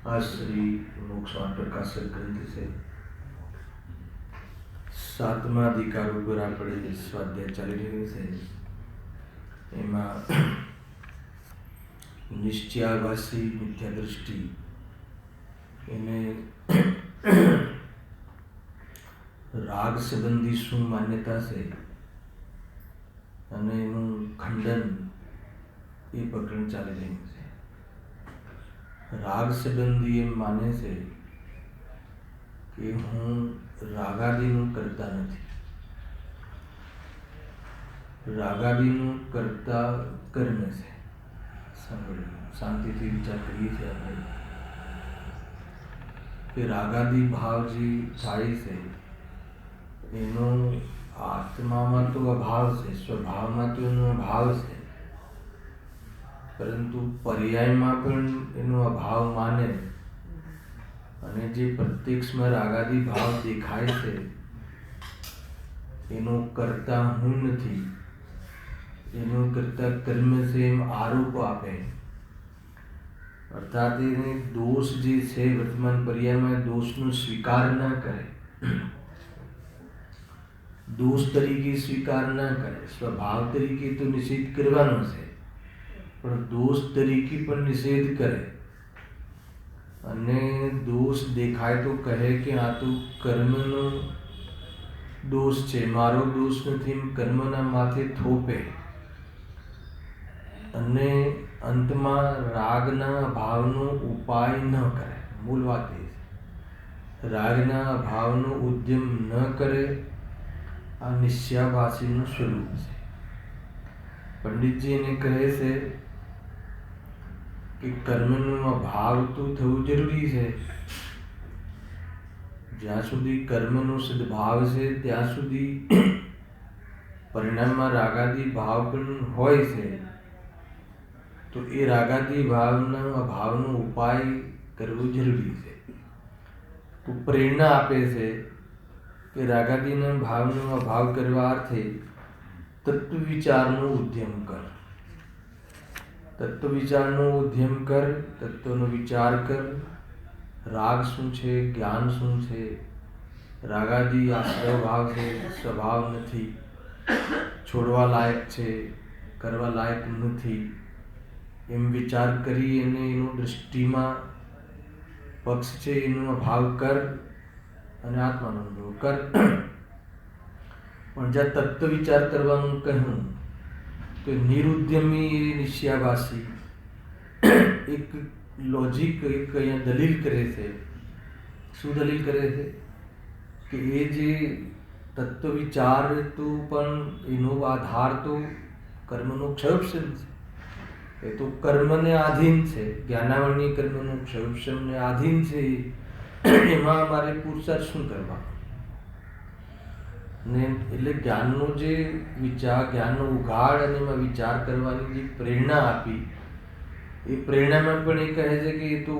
आज श्री मोक्षवान प्रकाशक ग्रंथ से 7મા અધિકાર ઉપર આપણે સ્વાધ્યાય ચાલી રહ્યું છે. એમાં નિશ્ચયાભાસી મિથ્યા દૃષ્ટિ એને રાગ સંબંધી શું માન્યતા છે અને એનું ખંડન એ પ્રકરણ ચાલી રહ્યું છે. રાગ સંબંધી એમ માને છે કે હું રાગાદીનું કરતા નથી, રાગાદીનું કરતા કર્મ છે. શાંતિથી વિચાર કરીએ છીએ આપણે કે રાગાદી ભાવ જે થાય છે એનો આત્મામાં તો અભાવ છે, સ્વભાવમાં તો એનો અભાવ છે, પરંતુ પર્યાયમાં પણ એનો અભાવ માને અને જે પ્રત્યક્ષમાં રાગાદી ભાવ દેખાય છે એનો કરતા હું નથી, એનો કરતા કર્મ છે એમ આરોપ આપે. અર્થાત એને દોષ જે છે વર્તમાન પર્યાયમાં દોષનો સ્વીકાર ના કરે, દોષ તરીકે સ્વીકાર ના કરે. સ્વભાવ તરીકે તો નિષેધ કરવાનો છે પણ દોષ તરીકે પણ નિષેધ કરે અને દોષ દેખાય તો કહે કે આ તો કર્મનો દોષ છે, મારો દોષ નથી, કર્મના માથે થોપે અને અંતમાં રાગના ભાવનો ઉપાય ન કરે. મૂળ વાત એ છે, રાગના ભાવનો ઉદ્યમ ન કરે. આ નિશ્ચયાભાસીનું સ્વરૂપ છે. પંડિતજી એને કહે છે કે કર્મનો અભાવ તો થવું જરૂરી છે. જ્યાં સુધી કર્મનો સદભાવ છે ત્યાં સુધી પરિણામમાં રાગાદી ભાવ પણ હોય છે. તો એ રાગાદી ભાવના અભાવનો ઉપાય કરવો જરૂરી છે. તો પ્રેરણા આપે છે કે રાગાદીના ભાવનો અભાવ કરવા અર્થે તત્વ વિચારનો ઉદ્યમ કર, તત્વ વિચારનો ઉદ્યમ કર, તત્વનો વિચાર કર. રાગ શું છે, જ્ઞાન શું છે, રાગાદી આશ્રય ભાવ છે, સ્વભાવ નથી, છોડવા લાયક છે, કરવા લાયક નથી, એમ વિચાર કરી અને એનો દૃષ્ટિમાં પક્ષ છે એનો અભાવ કર અને આત્માનો અનુભવ કર. પણ જ્યાં તત્વ વિચાર કરવાનું કહ્યું તો નિરુદ્યમી એ નિશ્ચયાભાસી એક લોજિક, એક અહીંયા દલીલ કરે છે. શું દલીલ કરે છે કે એ જે તત્વ વિચાર તો પણ એનો આધાર તો કર્મનો ક્ષયોપશમ છે. એ તો કર્મને આધીન છે, જ્ઞાનાવરણી કર્મનો ક્ષયોપશમને આધીન છે. એમાં અમારે પુરુષાર્થ શું કરવા ને? એટલે જ્ઞાનનો જે વિચાર, જ્ઞાનનો ઉઘાડ અને એમાં વિચાર કરવાની જે પ્રેરણા આપી એ પ્રેરણામાં પણ એ કહે છે કે એ તો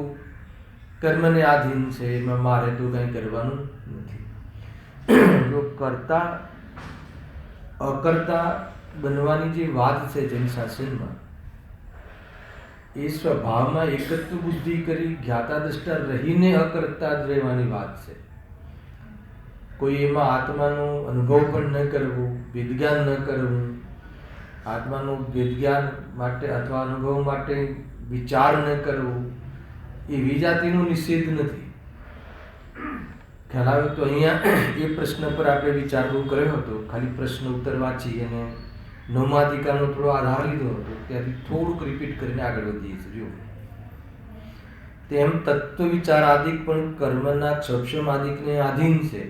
કર્મને આધીન છે, એમાં મારે તો કંઈ કરવાનું નથી. જો કરતા અકર્તા બનવાની જે વાત છે જૈન શાસનમાં, એ સ્વભાવમાં એકત્વ બુદ્ધિ કરી જ્ઞાતા દ્રષ્ટા રહીને અકર્તા જ રહેવાની વાત છે. કોઈ એમાં આત્માનો અનુભવ પણ ન કરવો, વિજ્ઞાન ન કરવું, આત્માનું વિજ્ઞાન માટે અથવા અનુભવ માટે વિચાર ન કરવો એ વિજાતિનો નિષેધ નથી. ખ્યાલ આવે તો અહીંયા એ પ્રશ્ન પર આપણે વિચારવું કર્યો હતો. ખાલી પ્રશ્ન ઉત્તર વાંચી અને નવમાધિકારનો થોડો આધાર લીધો હતો, ત્યાંથી થોડુંક રિપીટ કરીને આગળ વધીએ છીએ. જો તેમ તત્વ વિચાર આદિક પણ કર્મના ક્ષપક્ષમાદિકને આધીન છે,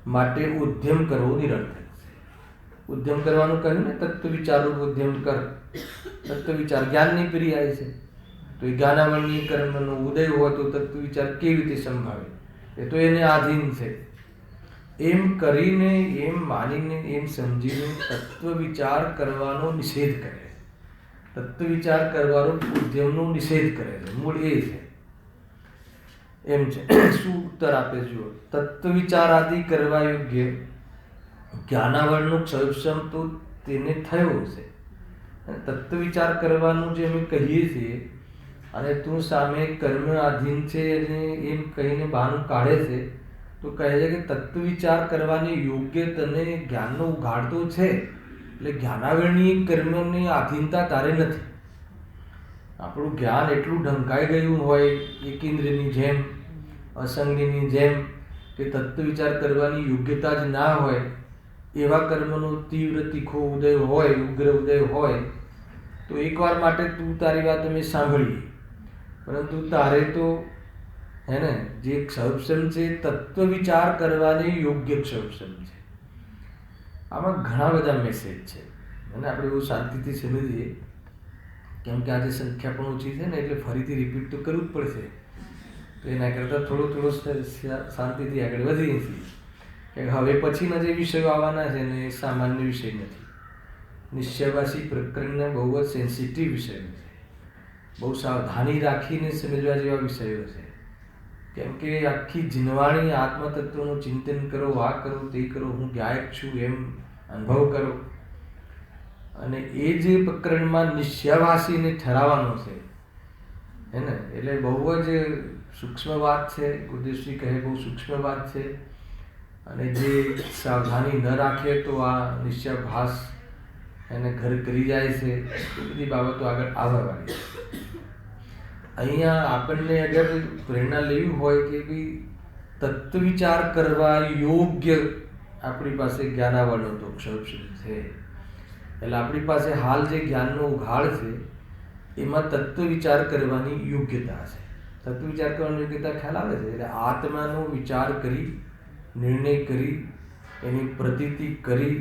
માટે ઉદ્યમ કરવો નિરર્થક છે. ઉદ્યમ કરવાનું કહ્યું ને, તત્વ વિચારનું ઉદ્યમ કર. તત્વ વિચાર જ્ઞાનની ક્રિયા છે, તો એ જ્ઞાનાવરણીય કર્મનો ઉદય હોય તો તત્વ વિચાર કેવી રીતે સંભાવે? એ તો એને આધીન છે. એમ કરીને, એમ માનીને, એમ સમજીને તત્વ વિચાર કરવાનો નિષેધ કરે છે. તત્વ વિચાર કરવાનો ઉદ્યમનો નિષેધ કરે છે. મૂળ એ છે. એમ છે. શું ઉત્તર આપે જુઓ. તત્વ વિચાર આદિ કરવા યોગ્ય જ્ઞાનાવરણનો ક્ષયક્ષમ તો તેને થયો છે. તત્વ વિચાર કરવાનું જે અમે કહીએ છીએ અને તું સામે કર્મ આધીન છે અને એમ કહીને બહાનું કાઢે છે, તો કહે છે કે તત્વ વિચાર કરવાની યોગ્ય તને જ્ઞાનનો ઉઘાડ તો છે, એટલે જ્ઞાનાવરણીય કર્મની આધીનતા તારે નથી. આપણું જ્ઞાન એટલું ઢંકાઈ ગયું હોય એકેન્દ્રની જેમ, અસંગની જેમ, કે તત્વ વિચાર કરવાની યોગ્યતા જ ના હોય, એવા કર્મનો તીવ્ર તીખો ઉદય હોય, ઉગ્ર ઉદય હોય, તો એકવાર માટે તું તારી વાત અમે સાંભળીએ, પરંતુ તારે તો હે ને જે ક્ષપક્ષમ છે તત્વ વિચાર કરવાની યોગ્ય ક્ષપક્ષમ છે. આમાં ઘણા બધા મેસેજ છે અને આપણે બહુ શાંતિથી સમજીએ, કેમ કે આજે સંખ્યા પણ ઓછી છે ને, એટલે ફરીથી રિપીટ તો કરવું જ પડશે. તો એના કરતાં થોડો શાંતિથી આગળ વધીએ છીએ કે હવે પછીના જે વિષયો આવવાના છે ને એ સામાન્ય વિષય નથી. નિશ્ચયવાસી પ્રકરણના બહુ જ સેન્સિટિવ વિષયો છે, બહુ સાવધાની રાખીને સમજવા જેવા વિષયો છે. કેમ કે આખી જીનવાણી આત્મતત્વનું ચિંતન કરો, આ કરો, તે કરો, હું ગાયક છું એમ અનુભવ કરો, અને એ જે પ્રકરણમાં નિશ્ચયવાસીને ઠરાવવાનો છે હે ને, એટલે બહુ જ સૂક્ષ્મ વાત છે. ગુરુદેવશ્રી કહે બહુ સૂક્ષ્મ વાત છે, અને જે સાવધાની ન રાખે તો આ નિશ્ચયાભાસ એને ઘર કરી જાય છે. એ બધી બાબતો આગળ આવવાની છે. અહીંયા આપણને અગર પ્રેરણા લેવી હોય કે ભાઈ તત્વ વિચાર કરવા યોગ્ય આપણી પાસે જ્ઞાનાવરણો તો ક્ષપક્ષમ છે, એટલે આપણી પાસે હાલ જે જ્ઞાનનો ઉઘાડ છે એમાં તત્વ વિચાર કરવાની યોગ્યતા છે. તત્વ વિચાર કરવાની યોગ્યતા ખ્યાલ આવે છે, એટલે આત્માનો વિચાર કરી, નિર્ણય કરી, એની પ્રતીતિ કરી,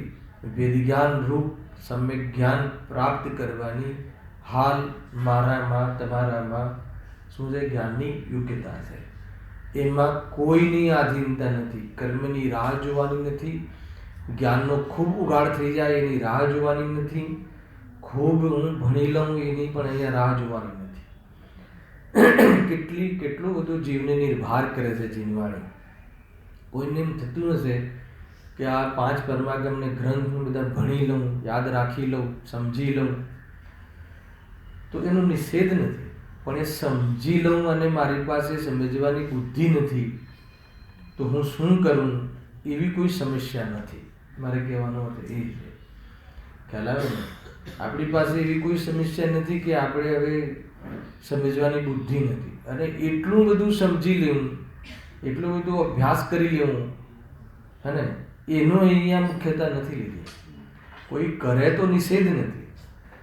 વેદજ્ઞાન રૂપ સમ્યક જ્ઞાન પ્રાપ્ત કરવાની હાલ મારામાં, તમારામાં શું છે? જ્ઞાનની યોગ્યતા છે. એમાં કોઈની આધીનતા નથી, કર્મની રાહ જોવાની નથી, જ્ઞાનનો ખૂબ ઉઘાડ થઈ જાય એની રાહ જોવાની નથી, ખૂબ હું ભણી લઉં એની પણ અહીંયા રાહ જોવાની નથી. કેટલું બધું જીવને નિર્ભાર કરે છે જીનવાણી. કોઈને એમ થતું હશે કે આ 5 પરમાગમને ગ્રંથ હું બધા ભણી લઉં, યાદ રાખી લઉં, સમજી લઉં, તો એનો નિષેધ નથી, પણ એ સમજી લઉં અને મારી પાસે સમજવાની બુદ્ધિ નથી તો હું શું કરું, એવી કોઈ સમસ્યા નથી. મારે કહેવાનો અર્થ એ છે. ખ્યાલ આવે ને? આપણી પાસે એવી કોઈ સમસ્યા નથી કે આપણે હવે સમજવાની બુદ્ધિ નથી, અને એટલું બધું સમજી લેવું, એટલું બધું અભ્યાસ કરી લેવું, હે ને, એનો અહીંયા મુખ્યતા નથી લીધી. કોઈ કરે તો નિષેધ નથી,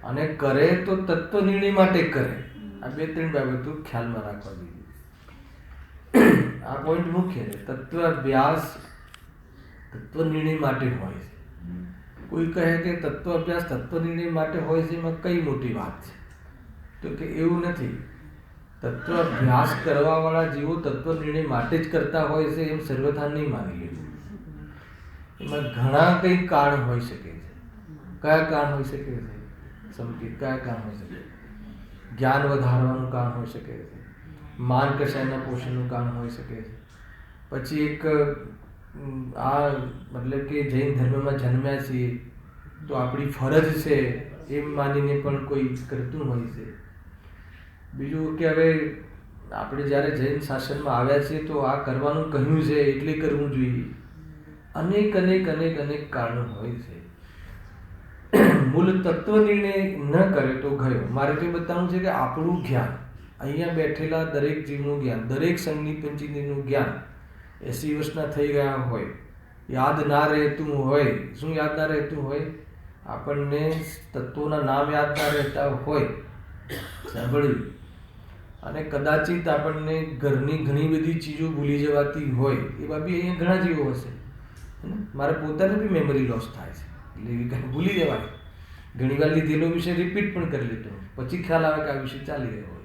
અને કરે તો તત્વ નિર્ણય માટે કરે. આ 2-3 બાબતો ખ્યાલમાં રાખવા જોઈએ. આ પોઈન્ટ મુખ્ય છે. તત્વ અભ્યાસ તત્વ નિર્ણય માટે હોય છે. કોઈ કહે કે તત્વ અભ્યાસ તત્વ નિર્ણય માટે હોય છે, એમાં કઈ મોટી વાત છે? તો કે એવું નથી. તત્વ અભ્યાસ કરવાવાળા જેવો તત્વ નિર્ણય માટે જ કરતા હોય છે એમ સર્વથા નહીં માની લેવું. એમાં ઘણા કંઈ કારણ હોઈ શકે છે. કયા કારણ હોઈ શકે છે? સંકેત કયા કારણ હોઈ શકે? જ્ઞાન વધારવાનું કારણ હોઈ શકે છે, માન કશાયના પોષણનું કારણ હોઈ શકે છે, પછી એક આ મતલબ કે જૈન ધર્મમાં જન્મ્યા છીએ તો આપણી ફરજ છે એમ માનીને પણ કોઈ કરતું હોય છે. બીજું કે હવે આપણે જ્યારે જૈન શાસનમાં આવ્યા છીએ તો આ કરવાનું કહ્યું છે એટલે કરવું જોઈએ. અનેક કારણો હોય છે. મૂળ તત્વ નિર્ણય ન કરે તો ગયો. મારે તો બતાવવું છે કે આપણું જ્ઞાન, અહીંયા બેઠેલા દરેક જીવનું જ્ઞાન, દરેક સંગની પંચીનું જ્ઞાન 80 વર્ષના થઈ ગયા હોય, યાદ ના રહેતું હોય. શું યાદ ના રહેતું હોય? આપણને તત્વોના નામ યાદ ના રહેતા હોય, સાંભળ્યું, અને કદાચિત આપણને ઘરની ઘણી બધી ચીજો ભૂલી જવાતી હોય. એવા બી અહીંયા ઘણા જીવો હશે. મારે પોતાને બી મેમરી લોસ થાય છે, એટલે ભૂલી જવાય. ઘણી વાર લીધેલો વિષય રિપીટ પણ કરી લેતો, પછી ખ્યાલ આવે કે આ વિષય ચાલી રહ્યો હોય.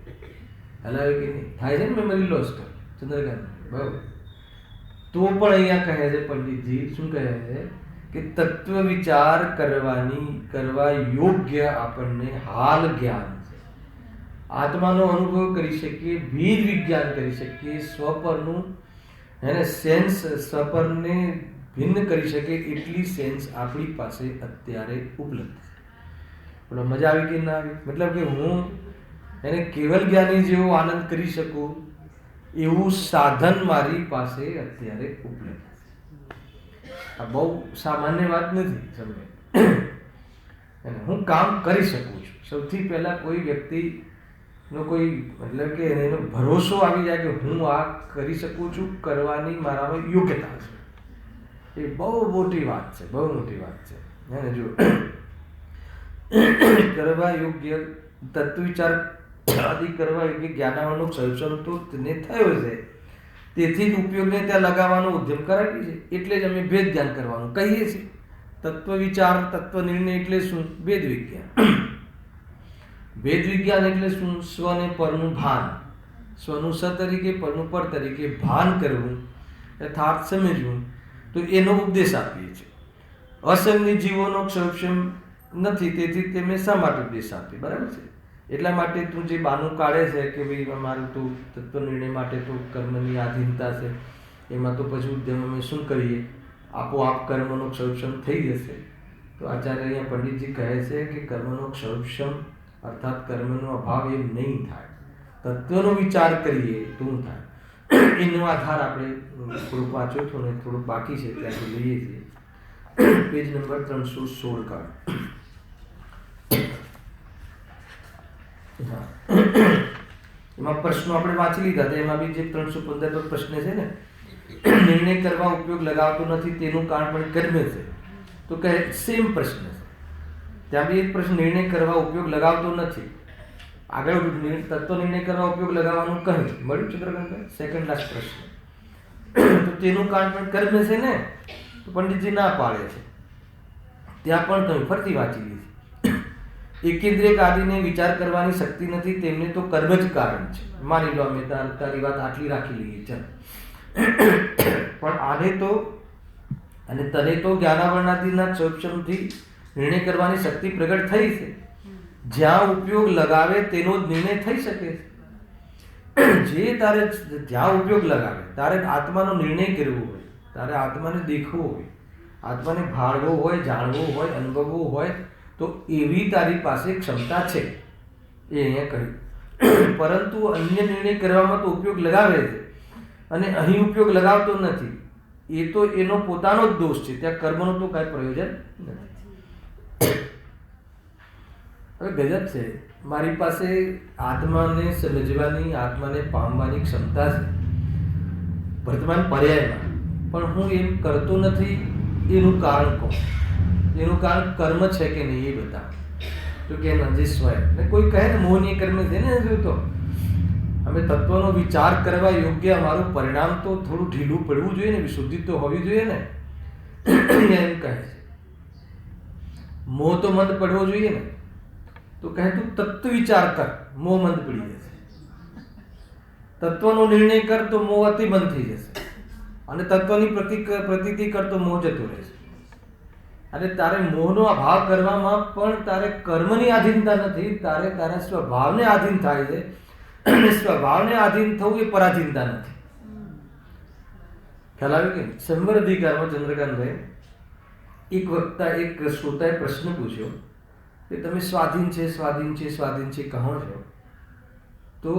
ખ્યાલ આવે કે નહીં? થાય છે ને મેમરી લોસ તો ચંદ્રકાંત. બરાબર. તો પણ અહીંયા કહે છે પંડિતજી, શું કહે છે કે તત્વ વિચાર કરવા યોગ્ય આપણને હાલ જ્ઞાન છે. આત્માનો અનુભવ કરી શકીએ, ભેદ વિજ્ઞાન કરી શકીએ, સ્વપરનું એને સેન્સ, સ્વપરને ભિન્ન કરી શકે એટલી સેન્સ આપણી પાસે અત્યારે ઉપલબ્ધ છે. બોલો, મજા આવી કે ના આવી? મતલબ કે હું એને કેવલ જ્ઞાની જેવો આનંદ કરી શકું એવું સાધન મારી પાસે અત્યારે ઉપલબ્ધ છે. આ બહુ સામાન્ય વાત નથી, સમજે. અને હું કામ કરી શકું છું. સૌથી પહેલા કોઈ વ્યક્તિનો કોઈ મતલબ કે એનો ભરોસો આવી જાય કે હું આ કરી શકું છું, કરવાની મારામાં યોગ્યતા છે, એ બહુ મોટી વાત છે, બહુ મોટી વાત છે. અને જો કરવા યોગ્ય તત્વ વિચાર આદિ કરવા યોગ્ય જ્ઞાનાવરણનો સંશોધન તો તેને થયો છે, તેથી જ ઉપયોગને ત્યાં લગાવવાનો ઉદ્યમ કરાવી છે. એટલે જ અમે ભેદ જ્ઞાન કરવાનું કહીએ છીએ. તત્વ વિચાર, તત્વ નિર્ણય એટલે શું? ભેદ વિજ્ઞાન. ભેદ વિજ્ઞાન એટલે શું? સ્વને પરનું ભાન, સ્વનું સ તરીકે, પરનું પર તરીકે ભાન કરવું, યથાર્થ સમજવું. તો એનો ઉપદેશ આપીએ છીએ. અસંગની જીવોનો ક્ષોક્ષમ નથી, તેથી તેમને શા માટે ઉપદેશ આપીએ? બરાબર છે. એટલા માટે તું જે બાનું કાઢે છે કે ભાઈ અમારું તો તત્વ નિર્ણય માટે તો કર્મની આધીનતા છે, એમાં તો પછી ઉદ્યમ અમે શું કરીએ? આપોઆપ કર્મનો ક્ષોક્ષમ થઈ જશે. તો આચાર્ય અહીંયા પંડિતજી કહે છે કે કર્મનો ક્ષોક્ષમ અર્થાત કર્મનો અભાવ એમ નહીં થાય, તત્વનો વિચાર કરીએ તો થાય. એનો આધાર આપણે થોડુંક વાંચ્યો હતો ને થોડુંક બાકી છે, ત્યાંથી લઈએ છીએ. પેજ નંબર 316 કાઢ. એમાં પ્રશ્નો આપણે વાંચી લીધા હતા. એમાં બી જે 315 પર પ્રશ્ન છે ને, નિર્ણય કરવા ઉપયોગ લગાવતો નથી તેનું કારણ પણ કર્મ છે. તો કહે સેમ પ્રશ્ન છે. ત્યાં બી એક પ્રશ્ન, નિર્ણય કરવા ઉપયોગ લગાવતો નથી. આગળ તત્વ નિર્ણય કરવા ઉપયોગ લગાવવાનું કહ્યું, મળ્યું ચંદ્રકાંતભાઈ? સેકન્ડ લાસ્ટ પ્રશ્ન. તો તેનું કારણ પણ કર્મ છે ને, તો પંડિતજી ના પાડે છે. ત્યાં પણ તમે ફરતી વાંચી લીધી. એકેન્દ્રિય આદિને વિચાર કરવાની શક્તિ નથી, તેમને તો કર્મ જ કારણ છે. માની લો અમે તારી વાત આટલી રાખી લઈએ, ચાલ. પણ આને તો અને તને તો જ્ઞાનાવરણાદિના ક્ષોક્ષમથી નિર્ણય કરવાની શક્તિ પ્રગટ થઈ છે. જ્યાં ઉપયોગ લગાવે તેનો જ નિર્ણય થઈ શકે છે. જે તારે જ્યાં ઉપયોગ લગાવે, તારે આત્માનો નિર્ણય કરવો હોય, તારે આત્માને દેખવો હોય, આત્માને ભાળવો હોય, જાણવો હોય, અનુભવવો હોય, તો એવી તારી પાસે ક્ષમતા છે. એ અહીંયા કહ્યું. પરંતુ અન્ય નિર્ણય કરવામાં તો ઉપયોગ લગાવે છે, અને અહીં ઉપયોગ લગાવતો નથી. એ તો એનો પોતાનો જ દોષ છે. ત્યાં કર્મનો તો કાંઈ પ્રયોજન નથી. હવે ગજબ છે. મારી પાસે આત્માને સમજવાની, આત્માને પામવાની ક્ષમતા છે વર્તમાન પર્યાયમાં, પણ હું એમ કરતો નથી. એનું કારણ કહું, એનું કારણ કર્મ છે કે નહીં એ બતાવો. તો કે નજીસ્વાય ને કોઈ કહે ને મોહનીય કર્મ છે ને, જો તો અમે તત્વનો વિચાર કરવા યોગ્ય અમારું પરિણામ તો થોડું ઢીલું પડવું જોઈએ ને, વિશુદ્ધિ તો હોવી જોઈએ ને, એમ કહે છે. મોહ તો મંદ પડવો જોઈએ ને, તો કહે તું તત્વ વિચાર કર, મોહ મંદ પડી જશે. તત્વનો નિર્ણય કર તો મોહ અતિ બંધ થઈ જશે, અને તત્વની પ્રતીતિ કર તો મોહ જતો રહેશે. અને તારે મોહનો અભાવ કરવામાં પણ તારે કર્મની આધીનતા નથી, તારે તારા સ્વભાવને આધીન થાય છે. અને સ્વભાવને આધીન થવું એ પરાધીનતા નથી. ખ્યાલ આવ્યો કે સંવર અધિકારમાં ચંદ્રકાંતભાઈ એક વક્તા, એક શ્રોતાએ પ્રશ્ન પૂછ્યો કે તમે સ્વાધીન છે, સ્વાધીન છે, સ્વાધીન છે કહો છો, તો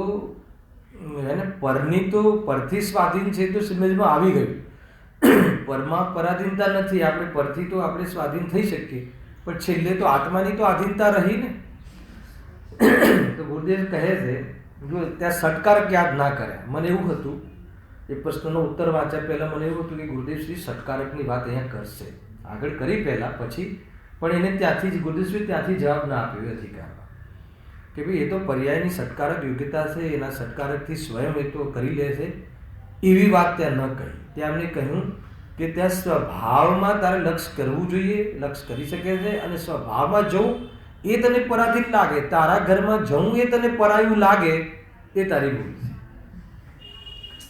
એને પરની તો પરથી સ્વાધીન છે તો સમજમાં આવી ગયું. પરમાં પરાધીનતા નથી. આપણે પરથી તો આપણે સ્વાધીન થઈ શકીએ, પણ છેલ્લે તો આત્માની તો આધીનતા રહી ને. તો ગુરુદેવ કહે છે જો ત્યાં સટકારક યાદ ના કર્યા. મને એવું હતું, એ પ્રશ્નનો ઉત્તર વાંચ્યા પહેલાં મને એવું હતું કે ગુરુદેવશ્રી સટકારકની વાત અહીંયા કરશે, આગળ કરી પહેલાં પછી, પણ એને ત્યાંથી જ ગુરુદેવશ્રી ત્યાંથી જવાબ ના આપ્યો એ અધિકારમાં કે ભાઈ એ તો પર્યાયની સટકારક યોગ્યતા છે, એના સટકારકથી સ્વયં એ તો કરી લે છે, એવી વાત ત્યાં ન કહી. ત્યાં એમણે કહ્યું કે ત્યાં સ્વભાવમાં તારે લક્ષ્ય કરવું જોઈએ, લક્ષ્ય કરી શકે છે, અને સ્વભાવમાં જવું એ તને પરાધીન લાગે, તારા ઘરમાં જવું એ તને પરાયું લાગે, એ તારી ભૂલ છે.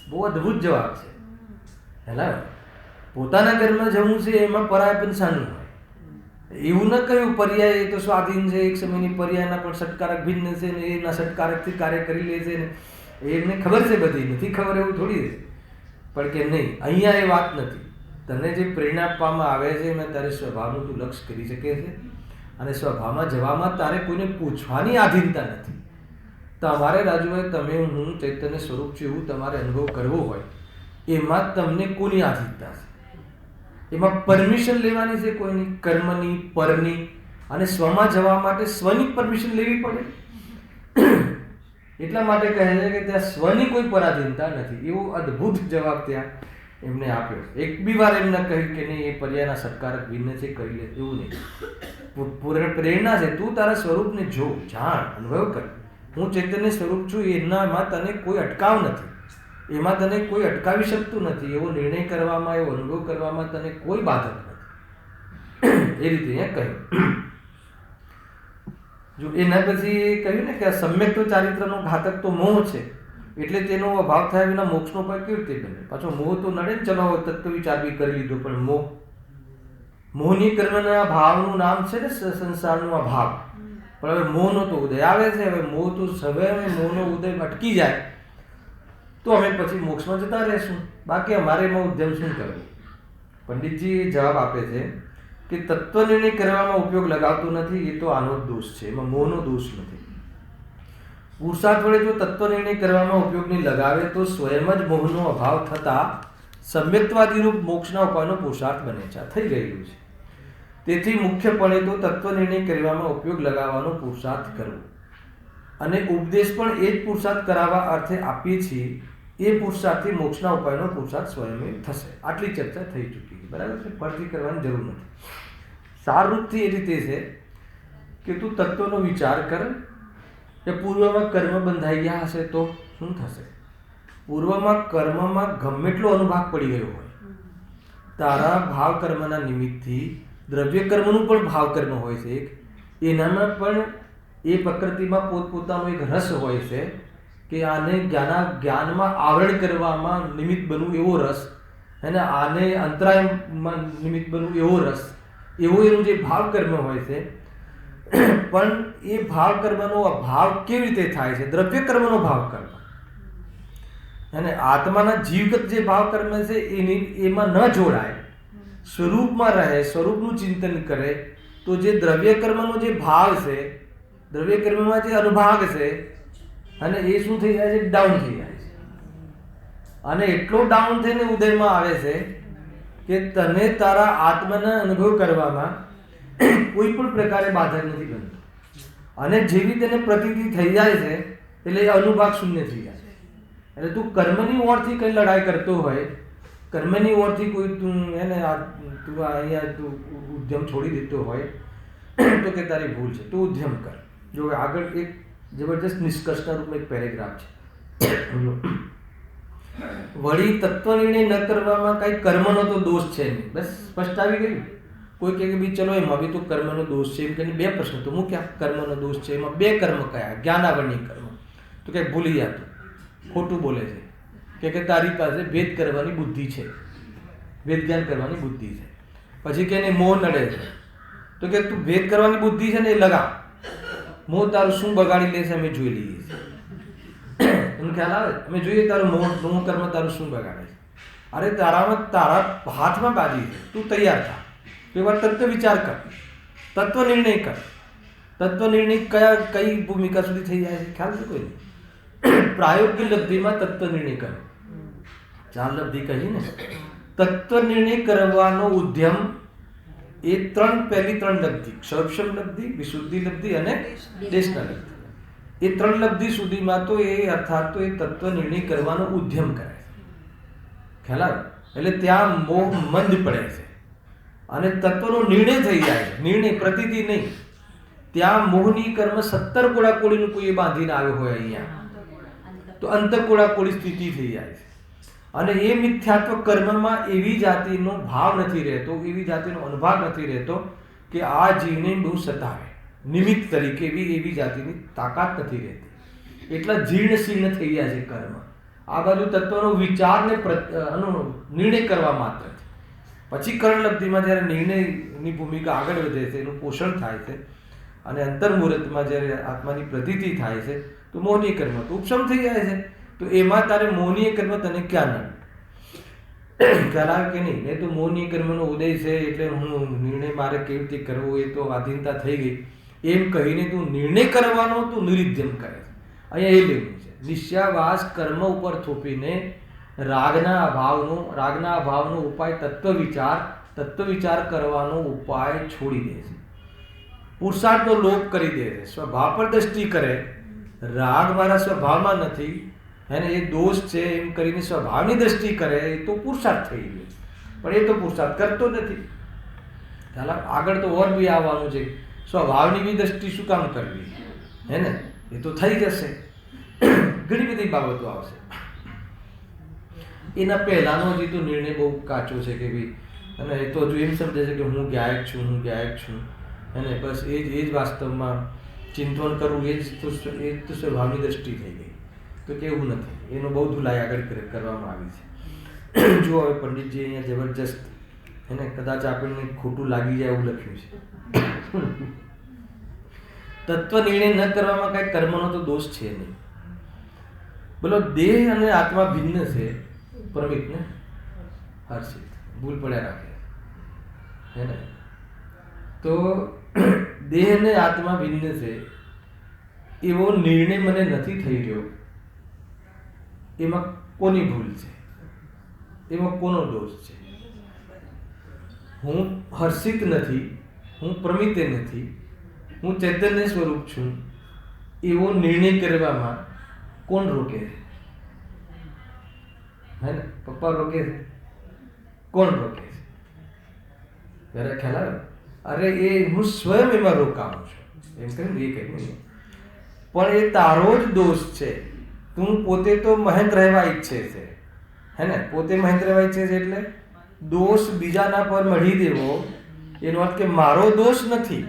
બહુ અદ્ભુત જવાબ છે. હેલા પોતાના ઘરમાં જવું છે એમાં પરાયપન શાનું હોય? એવું ન કહ્યું પર્યાય એ તો સ્વાધીન છે, એક સમયની પર્યાયના પણ સટકારક ભિન્ન છે ને એના સટકારકથી કાર્ય કરી લે છે ને એમને ખબર છે, બધી નથી ખબર એવું થોડી છે. પણ કે નહીં, અહીંયા એ વાત નથી. તને જે પ્રેરણા આપવામાં આવે છે એમાં તારે સ્વભાવનું તું લક્ષ્ય કરી શકે છે, અને સ્વભાવમાં જવામાં તારે કોઈને પૂછવાની આધીનતા નથી. તમારે રાજુભાઈ તમે હું ચૈતન્ય સ્વરૂપ છું એવું તમારે અનુભવ કરવો હોય, એમાં તમને કોની આધીનતા છે? એમાં પરમિશન લેવાની છે કોઈની, કર્મની, પરની, અને સ્વમાં જવા માટે સ્વની પરમિશન લેવી પડે. એટલા માટે કહે છે કે ત્યાં સ્વની કોઈ પરાધીનતા નથી. એવો અદ્ભુત જવાબ ત્યાં એમને આપ્યો. એક બી વાર એમને કહ્યું કે નહીં એ પર્યાયના સત્કારક ભિન્ન છે, કરી લે, એવું નહીં. પ્રેરણા છે, તું તારા સ્વરૂપને જો, જાણ, અનુભવ કર. હું ચૈતન્ય સ્વરૂપ છું, એનામાં તને કોઈ અટકાવ નથી, એમાં તને કોઈ અટકાવી શકતું નથી. એવો નિર્ણય કરવામાં, એવો અનુભવ કરવામાં તને કોઈ બાધક નથી. એ રીતે અહીંયા કહ્યું. જો એના પછી કહ્યું ને કે સમ્યક તો ચારિત્રનો ઘાતક તો મોહ છે, એટલે તેનો અભાવ થાય વિના મોક્ષનો ઉપાય કેવી રીતે બને? પાછો મોહ તો નડે ને, ચલો તત્વ વિચાર બી કરી લીધો, પણ મોહની કર્મના ભાવનું નામ છે ને સંસારનો અભાવ. પણ હવે મોહનો તો ઉદય આવે છે. હવે મોહ તો હવે મોહનો ઉદય અટકી જાય તો અમે પછી મોક્ષમાં જતા રહેશું. બાકી અમારે એમાં ઉદ્યમ શું કરવું? પંડિતજી જવાબ આપે છે કે તત્વ નિર્ણય કરવામાં ઉપયોગ લગાવતો નથી, એ તો આનો દોષ છે, એમાં મોહનો દોષ નથી. પુરુષાર્થ વડે જો તત્વ નિર્ણય કરવામાં ઉપયોગ નહીં લગાવે તો સ્વયં જ મોહનો અભાવ થતા સમ્યક્તવાદી રૂપ મોક્ષના ઉપાયનો પુરુષાર્થ બને છે. થઈ ગયેલું છે. તેથી મુખ્યપણે તો તત્વ નિર્ણય કરવામાં ઉપયોગ લગાવવાનો પુરુષાર્થ કરવો, અને ઉપદેશ પણ એ જ પુરુષાર્થ કરાવવા અર્થે આપીએ છીએ. એ પુરુષાર્થથી મોક્ષના ઉપાયનો પુરુષાર્થ સ્વયં થશે. આટલી ચર્ચા થઈ ચૂકી છે, બરાબર છે, ફરીથી કરવાની જરૂર નથી. સારરૂપથી એ રીતે છે કે તું તત્વનો વિચાર કર કે પૂર્વમાં કર્મ બંધાઈ ગયા હશે તો શું થશે? પૂર્વમાં કર્મમાં ગમે એટલો અનુભાગ પડી ગયો હોય, તારા ભાવ કર્મના નિમિત્તથી દ્રવ્ય કર્મનું પણ ભાવ કર્મ હોય છે, એનામાં પણ એ પ્રકૃતિમાં પોતપોતાનો એક રસ હોય છે કે આને જ્ઞાનમાં આવરણ કરવામાં નિમિત્ત બનવું એવો રસ, અને આને અંતરાયમાં નિમિત્ત બનવું એવો રસ, એવો એનું જે ભાવ કર્મ હોય છે. પણ એ ભાવ કર્મનો અભાવ કેવી રીતે થાય છે? દ્રવ્ય કર્મનો ભાવ કર્મ, અને આત્માના જીવગત જે ભાવ કર્મ છે એમાં ન જોડાય, સ્વરૂપમાં રહે, સ્વરૂપનું ચિંતન કરે, તો જે દ્રવ્ય કર્મનો જે ભાવ છે, દ્રવ્ય કર્મમાં જે અનુભાગ છે, અને એ શું થઈ જાય છે? ડાઉન થઈ જાય છે. અને એટલો ડાઉન થઈને ઉદયમાં આવે છે કે તને તારા આત્માના અનુભવ કરવામાં કોઈ પણ પ્રકારે બાધક નથી બનતું. અને જેવી તેને પ્રતીતિ થઈ જાય છે એટલે અનુભાગ શૂન્ય થઈ જાય છે. એટલે તું કર્મની ઓરથી કંઈ લડાઈ કરતો હોય, કર્મની ઓરથી કોઈ તું અહીંયા તું ઉદ્યમ છોડી દેતો હોય તો કે તારી ભૂલ છે, તું ઉદ્યમ કર. જો આગળ એક જબરજસ્ત નિષ્કર્ષના રૂપમાં એક પેરેગ્રાફ છે. વળી તત્વ નિર્ણય ન કરવામાં કઈ કર્મનો તો દોષ છે નહીં. બસ સ્પષ્ટ આવી ગયું. કોઈ કહે કે ભાઈ ચલો એમાં બી તો કર્મનો દોષ છે, એમ કરીને બે પ્રશ્ન તો મૂક્યા. કર્મનો દોષ છે, એમાં બે કર્મ કયા? જ્ઞાનાવરણી કર્મ. તો કે ભૂલી જતું, ખોટું બોલે છે કે તારી પાસે ભેદ કરવાની બુદ્ધિ છે, ભેદ જ્ઞાન કરવાની બુદ્ધિ છે. પછી કે એને મોહ નડે છે, તો કે તું ભેદ કરવાની બુદ્ધિ છે ને એ લગા, મોહ તારું શું બગાડી લે છે અમે જોઈ લઈએ છીએ. એમ ખ્યાલ આવે? અમે જોઈએ તારું મોહ કર્મ તારું શું બગાડે છે. અરે તારા હાથમાં બાજી છે, તું તૈયાર થા, એક વાર તત્વ વિચાર કર, તત્વ નિર્ણય કર. તત્વ નિર્ણય કઈ ભૂમિકા સુધી થઈ જાય છે ખ્યાલ છે કોઈ? પ્રાયોગિક લબ્ધિમાં તત્વ નિર્ણય કરો. 4 લબ્ધિ કહી ને, તત્વ નિર્ણય કરવાનો ઉદ્યમ એ પહેલી ત્રણ લબ્ધિ, ક્ષરક્ષમ લબ્ધિ, વિશુદ્ધિ લબ્ધિ અને દેશના લબ્ધિ, એ ત્રણ લબ્ધિ સુધીમાં તો એ અર્થાત તો એ તત્વ નિર્ણય કરવાનો ઉદ્યમ કરે છે. ખ્યાલ આવે? એટલે ત્યાં મોહ મંદ પડે છે અને તત્વનો નિર્ણય થઈ જાય છે. નિર્ણય પ્રતીતિ નહીં. ત્યાં મોહની કર્મ 17 કોડાકોડીનું કોઈ બાંધીને આવ્યો હોય અહીંયા તો અંતકોડાકોડી સ્થિતિ થઈ જાય છે. અને એ મિથ્યાત્વ કર્મમાં એવી જાતિનો ભાવ નથી રહેતો, એવી જાતિનો અનુભાવ નથી રહેતો કે આ જીવને બહુ સતાવે, નિમિત્ત તરીકે એવી જાતિની તાકાત નથી રહેતી. એટલા જીર્ણ શીર્ણ થઈ જાય છે કર્મ. આ બાજુ તત્વનો વિચારને નિર્ણય કરવા માત્ર છે. પછી કર્ણલબ્ધિમાં જ્યારે નિર્ણયની ભૂમિકા આગળ વધે છે, એનું પોષણ થાય છે અને અંતર્મુહૂર્તમાં જ્યારે આત્માની પ્રતીતિ થાય છે તો મોહનીય કર્મ તો ઉપશમ થઈ જાય છે. તો એમાં તારે મોહનીય કર્મ તને ક્યાં નડે? ખ્યાલ આવે કે નહીં? નહીં તો મોહનીય કર્મનો ઉદય છે એટલે હું નિર્ણય મારે કેવી રીતે કરવો એ તો આધીનતા થઈ ગઈ એમ કહીને તું નિર્ણય કરવાનો તું નિરુદ્યમ કરે છે. અહીંયા એ લેવું છે. નિશ્ચાવાસ કર્મ ઉપર થોપીને રાગના અભાવનો ઉપાય તત્વ વિચાર કરવાનો ઉપાય છોડી દે છે. પુરુષાર્થનો લોપ કરી દે છે. સ્વભાવ પર દ્રષ્ટિ કરે, રાગ મારા સ્વભાવમાં નથી એને એ દોષ છે એમ કરીને સ્વભાવની દ્રષ્ટિ કરે એ તો પુરુષાર્થ થઈ ગયો. પણ એ તો પુરુષાર્થ કરતો નથી. ચાલ આગળ તો ઓર બી આવવાનું છે. સ્વભાવની બી દ્રષ્ટિ શું કામ કરવી? હે ને? એ તો થઈ જશે. ઘણી બધી બાબતો આવશે. એના પહેલાનો હજી તો નિર્ણય બહુ કાચો છે કે ભાઈ, અને એ તો હજુ એમ સમજે છે કે હું ગાયક છું અને બસ એ જ વાસ્તવમાં ચિંતન કરવું એ જ તો સ્વભાવની દ્રષ્ટિ થઈ ગઈ. તો કેવું નથી, એનો બહુ ધુલાઈ આગળ કરવામાં આવી છે. જો હવે પંડિતજી અહીંયા જબરજસ્ત એને કદાચ આપણને ખોટું લાગી જાય એવું લખ્યું છે. તત્વ નિર્ણય ન કરવામાં કાંઈ કર્મનો તો દોષ છે નહીં. બોલો દેહ અને આત્મા ભિન્ન છે. પ્રમિત ને હર્ષિત ભૂલ પડ્યા રાખે હે ને? તો દેહ અને આત્મા ભિન્ન છે એવો નિર્ણય મને નથી થઈ રહ્યો. એમાં કોની ભૂલ છે? એમાં કોનો દોષ છે? હું હર્ષિત નથી, હું પ્રમિતે નથી, હું ચૈતન્ય સ્વરૂપ છું એવો નિર્ણય કરવામાં કોણ રોકે છે? હે ને? પપ્પા રોકે છે? કોણ રોકે છે? જરા ખ્યાલ આવે? અરે એ હું સ્વયં એમાં રોકાઉં છું એમ કહ્યું એ કહ્યું. પણ એ તારો જ દોષ છે. તું પોતે તો મહેન્દ્ર રહેવા ઈચ્છે છે, હે ને? પોતે મહેન્દ્ર રહેવા ઈચ્છે છે એટલે દોષ બીજાના પર મઢી દેવો એનો અર્થ કે મારો દોષ નથી.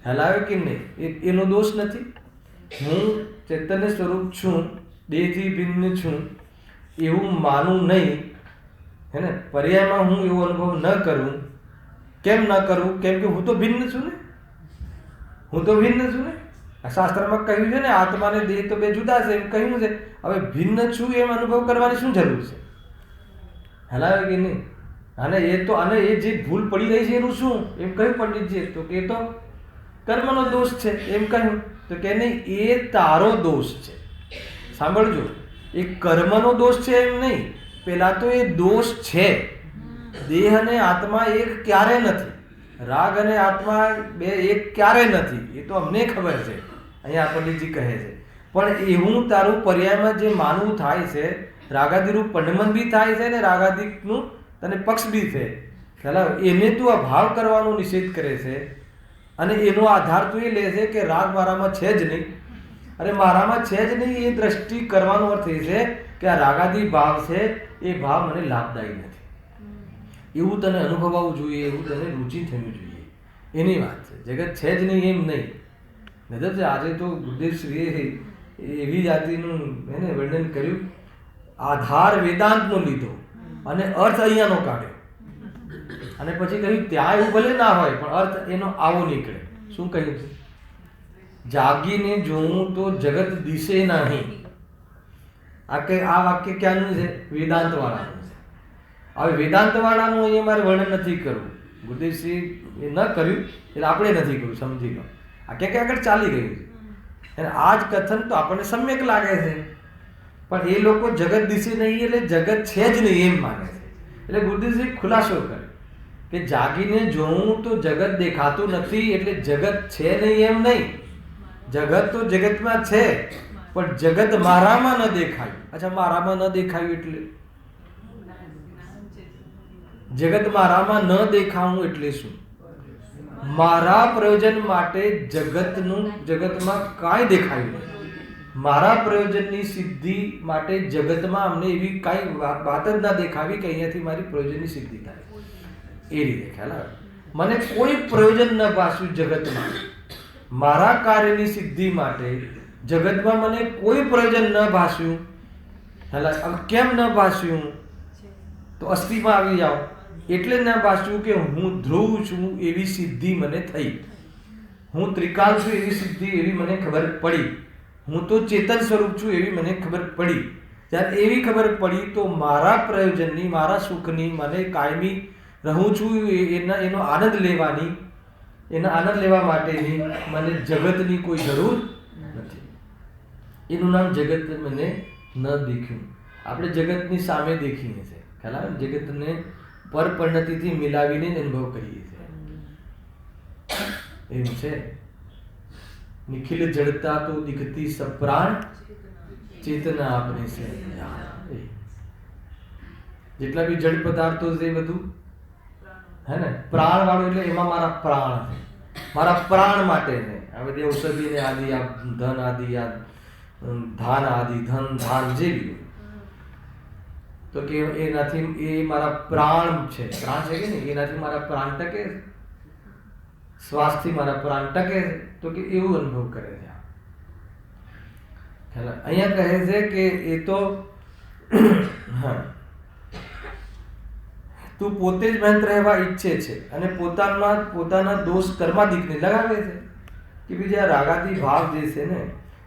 હલાવે કે નહીં? એનો દોષ નથી. હું ચૈતન્ય સ્વરૂપ છું, દેહથી ભિન્ન છું એવું માનું નહીં, હે ને? પર્યાયમાં હું એવો અનુભવ ન કરું. કેમ ન કરું? કેમ કે હું તો ભિન્ન છું ને. શાસ્ત્રમાં કહ્યું છે ને આત્મા ને દેહ તો બે જુદા છે એમ કહ્યું છે. હવે ભિન્ન છું એમ અનુભવ કરવાની શું જરૂર છે? હલાવે કે નહીં? અને એ જે ભૂલ પડી રહી છે એનું શું એમ કહ્યું પંડિતજી? તો કે તો કર્મનો દોષ છે એમ કહ્યું. તો કે નહીં, એ તારો દોષ છે. સાંભળજો, એ કર્મનો દોષ છે એમ નહીં. પેલા તો એ દોષ છે. દેહ અને આત્મા એક ક્યારે નથી. રાગ અને આત્મા બે એક ક્યારે નથી. એ તો અમને ખબર છે. અહીંયા પંડિતજી કહે છે. પણ એવું તારું પર્યાયમાં જે માનવું થાય છે, રાગાદિનું પંડમન બી થાય છે ને રાગાદિકનું તને પક્ષ બી છે. ખ્યાલ એને તું આ ભાવ કરવાનો નિષેધ કરે છે અને એનો આધાર તું એ લે છે કે રાગ મારામાં છે જ નહીં. અરે મારામાં છે જ નહીં એ દ્રષ્ટિ કરવાનો અર્થ એ છે કે આ રાગાદી ભાવ છે એ ભાવ મને લાભદાયી નથી. એવું તને અનુભવવું જોઈએ, એવું તને રુચિ થવી જોઈએ. એની વાત છે. જગત છે જ નહીં એમ નહીં. નજર છે આજે તો ગુરુદેવશ્રીએ એવી જાતિનું એને વર્ણન કર્યું. આધાર વેદાંતનો લીધો અને અર્થ અહીંયાનો કાઢ્યો અને પછી કહ્યું ત્યાં એવું ભલે ના હોય પણ અર્થ એનો આવો નીકળે. શું કહ્યું છે? જાગીને જોઉં તો જગત દિશે નહીં. આ વાક્ય ક્યાંનું છે? વેદાંત વાળાનું છે. હવે વેદાંત વાળાનું અહીંયા મારે વર્ણન નથી કરવું. ગુરુદેવશ્રી એ ન કર્યું એટલે આપણે નથી કર્યું. સમજી લો. આ ક્યાંક આગળ ચાલી ગયું છે અને આ જ કથન તો આપણને સમ્યક લાગે છે. પણ એ લોકો જગત દિશે નહીં એટલે જગત છે જ નહીં એમ માને છે. એટલે ગુરુદેવશ્રી ખુલાસો કરે કે જાગીને જોઉં તો જગત દેખાતું નથી એટલે જગત છે નહીં એમ નહીં. જગત તો જગતમાં છે, પણ જગત મારામાં ન દેખાયું. અચ્છા, મારામાં ન દેખાયું એટલે જગત મારામાં ન દેખાવું એટલે શું? મારા પ્રયોજન માટે જગતમાં કાંઈ દેખાયું નહીં. મારા પ્રયોજનની સિદ્ધિ માટે જગતમાં અમને એવી કાંઈ વાત જ ના દેખાવી કે અહીંયાથી મારી પ્રયોજનની સિદ્ધિ થાય. એ રીતે ખ્યાલ આવે. મને કોઈ પ્રયોજન ન ભાસ્યું જગતમાં. મારા કાર્યની સિદ્ધિ માટે જગતમાં મને કોઈ પ્રયોજન ન ભાસ્યું. કેમ ન ભાસ્યું? તો અસ્થિમાં આવી જાઓ. એટલે ન ભાસ્યું કે હું ધ્રુવ છું એવી સિદ્ધિ મને થઈ. હું ત્રિકાલ છું એવી સિદ્ધિ એવી મને ખબર પડી. હું તો ચેતન સ્વરૂપ છું એવી મને ખબર પડી. જ્યારે એવી ખબર પડી તો મારા પ્રયોજનની, મારા સુખની, મને કાયમી રહું છું એનો આનંદ લેવાની, એના આનંદ લેવા માટેની મને જગતની કોઈ જરૂર નથી. એનું નામ જગત મને ન દેખ્યું. આપણે જગતની સામે દેખીએ છીએ. ખ્યાલ આવે? જગતને પરપરિણતિથી મિલાવીને જ અનુભવ કરીએ છીએ. એમ છે. નિખિલ જડતા તો દિખતી સપ્રાણ ચેતના આપણે છે. જેટલા બી જડ પદાર્થો છે બધું હે ને પ્રાણ વાળું, એટલે એમાં મારા પ્રાણ છે. મારા પ્રાણ માટે છે. આ બધી ઔષધિ ને આદિ, આ ધન આદિ, આ ધાન આદિ, ધન ધાન જે બી તો કે એનાથી એ મારા પ્રાણ છે. પ્રાણ છે કે નહીં? એનાથી મારા પ્રાણ ટકે, શ્વાસથી મારા પ્રાણ ટકે. તો કે એવું અનુભવ કરે છે. અહીંયા કહે છે કે એ તો તું પોતે જ મહેનત રહેવા ઈચ્છે છે અને પોતાના દોષ કર્માદિકને લગાવે છે કે બીજા રાગાદી ભાવ જે છે ને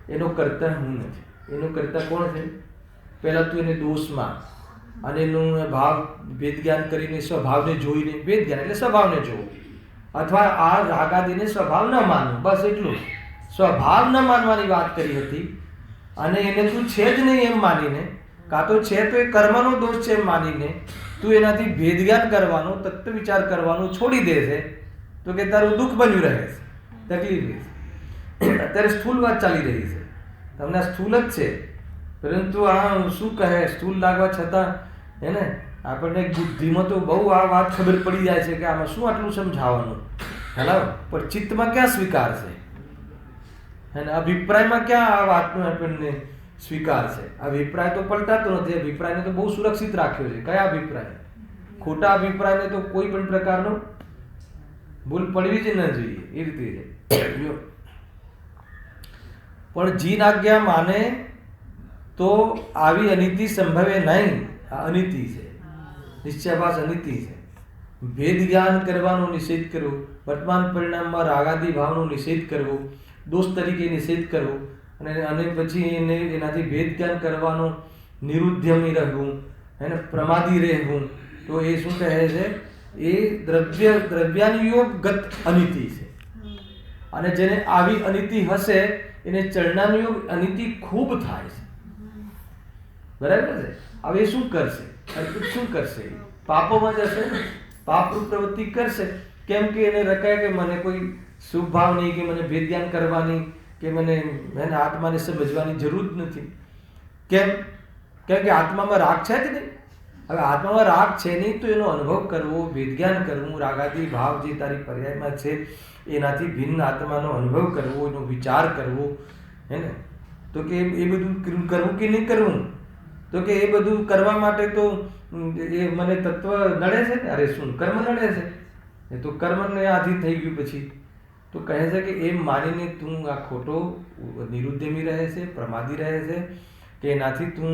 એનો કરતા હું નથી. એનો કરતા કોણ છે? પહેલા તું એને દોષમાં અને એનું ભાવ ભેદ જ્ઞાન કરીને સ્વભાવને જોઈને, ભેદ જ્ઞાન એટલે સ્વભાવને જોવું, અથવા આ રાગાદીને સ્વભાવ ન માનવું, બસ એટલું. સ્વભાવ ન માનવાની વાત કરી હતી અને એને તું છે જ નહીં એમ માનીને, કાં તો છે તો એ કર્મનો દોષ છે એમ માનીને તું એનાથી ભેદ જ્ઞાન કરવાનું, તત્વ વિચાર કરવાનું છોડી દે છે તો કે તારું દુઃખ બન્યું રહે છે, તકલીફ રહે છે. અત્યારે સ્થૂલ વાત ચાલી રહી છે. તમને આ સ્થૂલ જ છે, પરંતુ આ શું કહે, સ્થૂલ લાગવા છતાં એને આપણને બુદ્ધિમાં તો બહુ આ વાત ખબર પડી જાય છે કે આમાં શું આટલું સમજાવવાનું. હેલો, પણ ચિત્તમાં ક્યાં સ્વીકાર છે? અને અભિપ્રાયમાં ક્યાં આ વાતનો આપણને સ્વીકાર છે? અભિપ્રાય તો પલટાતો નથી. અભિપ્રાયને તો બહુ સુરક્ષિત રાખ્યો છે. કયા અભિપ્રાય? ખોટા અભિપ્રાયને તો કોઈ પણ પ્રકારનો ભૂલ પડવી જ ન જોઈએ. એ રીતે છે. પણ જીન આજ્ઞા માને તો આવી અનિતિ સંભવે નહીં. આ અનિતિ છે, નિશ્ચયાભાસ અનિતિ છે. ભેદ જ્ઞાન કરવાનો નિષેધ કરવો, વર્તમાન પરિણામમાં રાગાદી ભાવનો નિષેધ કરવો, દોષ તરીકે નિષેધ કરવો અને પછી એનાથી ભેદ જ્ઞાન કરવાનો નિરુદ્ધમી રહેવું, એને પ્રમાદી રહેવું. તો એ શું કહે છે? એ દ્રવ્યાનુયોગગત અનિતિ છે. અને જેને આવી અનિતિ હશે એને ચરણાનુયોગ અનિતિ ખૂબ થાય છે. બરાબર છે? હવે શું કરશે? શું કરશે? પાપોમાં જશે ને, પાપરૂપ પ્રવૃત્તિ કરશે. કેમ કે એને રકાય કે મને કોઈ શુભ ભાવ નહીં, કે મને ભેદ જ્ઞાન કરવાની, કે મને આત્માને સમજવાની જરૂર જ નથી. કેમ? કેમ કે આત્મામાં રાગ છે જ નહીં. હવે આત્મામાં રાગ છે નહીં તો એનો અનુભવ કરવો, ભેદ જ્ઞાન કરવું, રાગાદી ભાવ જે તારી પર્યાયમાં છે એનાથી ભિન્ન આત્માનો અનુભવ કરવો, એનો વિચાર કરવો, હે ને? તો કે એ બધું કરવું કે નહીં કરવું? તો કે એ બધું કરવા માટે તો એ મને તત્વ નડે છે ને. અરે શું કર્મ નડે છે? એ તો કર્મને આધીન થઈ ગયું. પછી તો કહે છે કે એમ માનીને તું આ ખોટો નિરુદ્ધમી રહે છે, પ્રમાદી રહે છે, કે એનાથી તું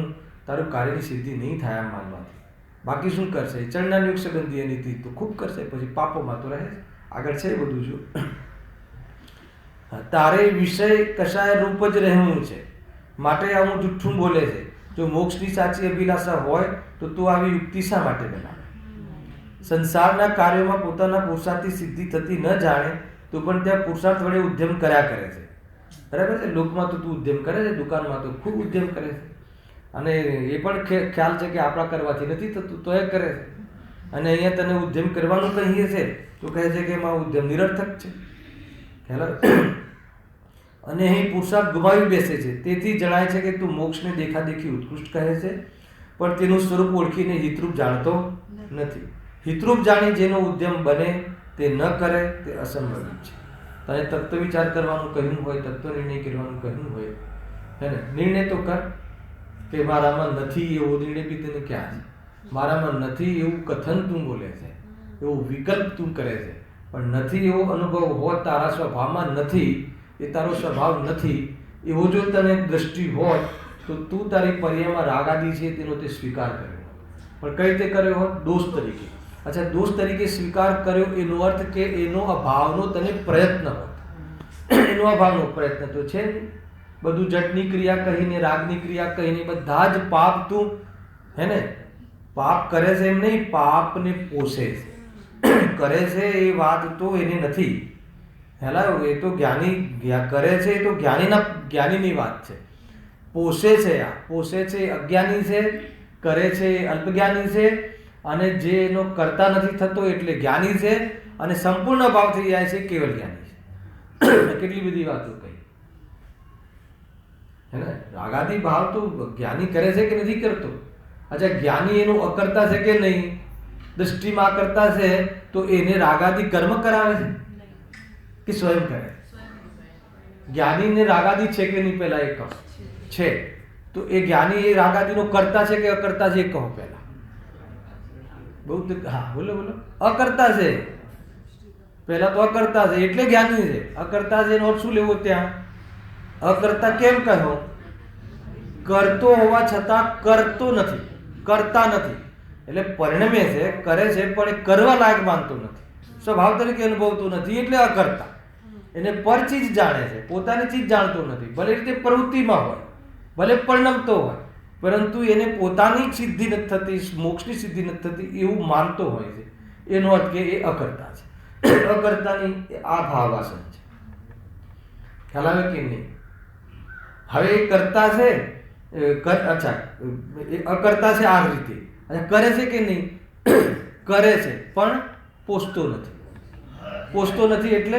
તારું કાર્યની સિદ્ધિ નહીં થાય આમ માનવાથી. બાકી શું કરશે? ચરણાનુયોગ સંબંધી અનિતિ તો ખૂબ કરશે. પછી પાપોમાં તો રહે છે. આગળ છે બધું. જો તારે વિષય કશાય રૂપ જ રહેવું છે માટે આવું જુઠ્ઠું બોલે છે. જો મોક્ષની સાચી અભિલાષા હોય તો તું આવી યુક્તિ શા માટે બનાવે? સંસારના કાર્યોમાં પોતાના પુરુષાર્થથી સિદ્ધિ થતી ન જાણે તો પણ ત્યાં પુરુષાર્થ વડે ઉદ્યમ કર્યા કરે છે. બરાબર છે? લોકમાં તો તું ઉદ્યમ કરે છે, દુકાનમાં તો ખૂબ ઉદ્યમ કરે છે. અને એ પણ ખ્યાલ છે કે આપણા કરવાથી નથી થતું તો એ કરે છે. અને અહીંયા તને ઉદ્યમ કરવાનું કહીએ છે તો કહે છે કે એમાં ઉદ્યમ નિરર્થક છે. ખ્યાલ? અને અહીં પુરુષાર્થ ગુમાવી બેસે છે. તેથી જણાય છે કે તું મોક્ષને દેખાદેખી ઉત્કૃષ્ટ કહે છે, પણ તેનું સ્વરૂપ ઓળખીને હિતરૂપ જાણતો નથી. હિતરૂપ જાણી જેનો ઉદ્યમ બને તે ન કરે તે અસંભવિત છે. તને તત્વ વિચાર કરવાનું કહ્યું હોય, તત્વ નિર્ણય કરવાનું કહ્યું હોય, હે ને, નિર્ણય તો કર કે મારામાં નથી એવો નિર્ણય બી તને ક્યાં છે? મારામાં નથી એવું કથન તું બોલે છે, એવો વિકલ્પ તું કરે છે, પણ નથી એવો અનુભવ હોય તારા સ્વભાવમાં નથી, એ તારો સ્વભાવ નથી એવો જો તને દ્રષ્ટિ હોય તો તું તારી પર્યાયમાં રાગ આદિ છે તેનો તે સ્વીકાર કર્યો, પણ કઈ રીતે કર્યો હોય? દોષ તરીકે. અચ્છા, દોષ તરીકે સ્વીકાર કર્યો એનો અર્થ કે એનો અભાવનો તને પ્રયત્ન હોત. એનો અભાવનો પ્રયત્ન તો છે નહીં. બધું જટની ક્રિયા કહીને, રાગની ક્રિયા કહીને બધા જ પાપ તું, હે ને, પાપ કરે છે એમ નહીં, પાપને પોષે છે. કરે છે એ વાત તો એને નથી. હેલા, એ તો જ્ઞાની કરે છે, એ તો જ્ઞાનીની વાત છે. પોષે છે, આ પોષે છે અજ્ઞાની છે, કરે છે અલ્પજ્ઞાની છે, અને જે એનો કરતા નથી થતો એટલે જ્ઞાની છે, અને સંપૂર્ણ ભાવ થઈ જાય છે કેવલ જ્ઞાની છે. કેટલી બધી વાતો કહી, હે ને. રાગાદી ભાવ તો જ્ઞાની કરે છે કે નથી કરતો? અચ્છા, જ્ઞાની એનું અકર્તા છે કે નહીં? દૃષ્ટિમાં અકર્તા છે તો એને રાગાદી કર્મ કરાવે છે કે સ્વયં કરે? જ્ઞાનીને રાગાદી છે કે નહીં? પહેલા એ કહો. છે તો એ જ્ઞાની એ રાગાદીનો કરતા છે કે અકર્તા છે? એ કહો પહેલા. બહુ હા, બોલો બોલો. અકર્તા છે. પહેલા તો અકર્તા છે એટલે જ્ઞાની છે. અકર્તા છે એનો શું લેવો ત્યાં? અકર્તા કેમ કહ્યો? કરતો હોવા છતાં કરતો નથી, કરતા નથી. એટલે પરિણમે છે, કરે છે, પણ એ કરવા લાયક માનતો નથી, સ્વભાવ તરીકે અનુભવતો નથી, એટલે અકર્તા. એને પર ચીજ જાણે છે, પોતાની ચીજ જાણતો નથી. ભલે રીતે પ્રવૃત્તિમાં હોય, ભલે પરિણમતો હોય, પરંતુ એને પોતાની સિદ્ધિ નથી થતી, મોક્ષની સિદ્ધિ નથી થતી એવું માનતો હોય છે. એનો અર્થ કે એ અકર્તા છે. અકર્તાની આ ભાવાસન છે. ખ્યાલ આવે કે નહીં? હવે એ કરતા છે, અચ્છા, એ અકર્તા છે આ રીતે. કરે છે કે નહીં? કરે છે પણ પોષતો નથી. પોષતો નથી એટલે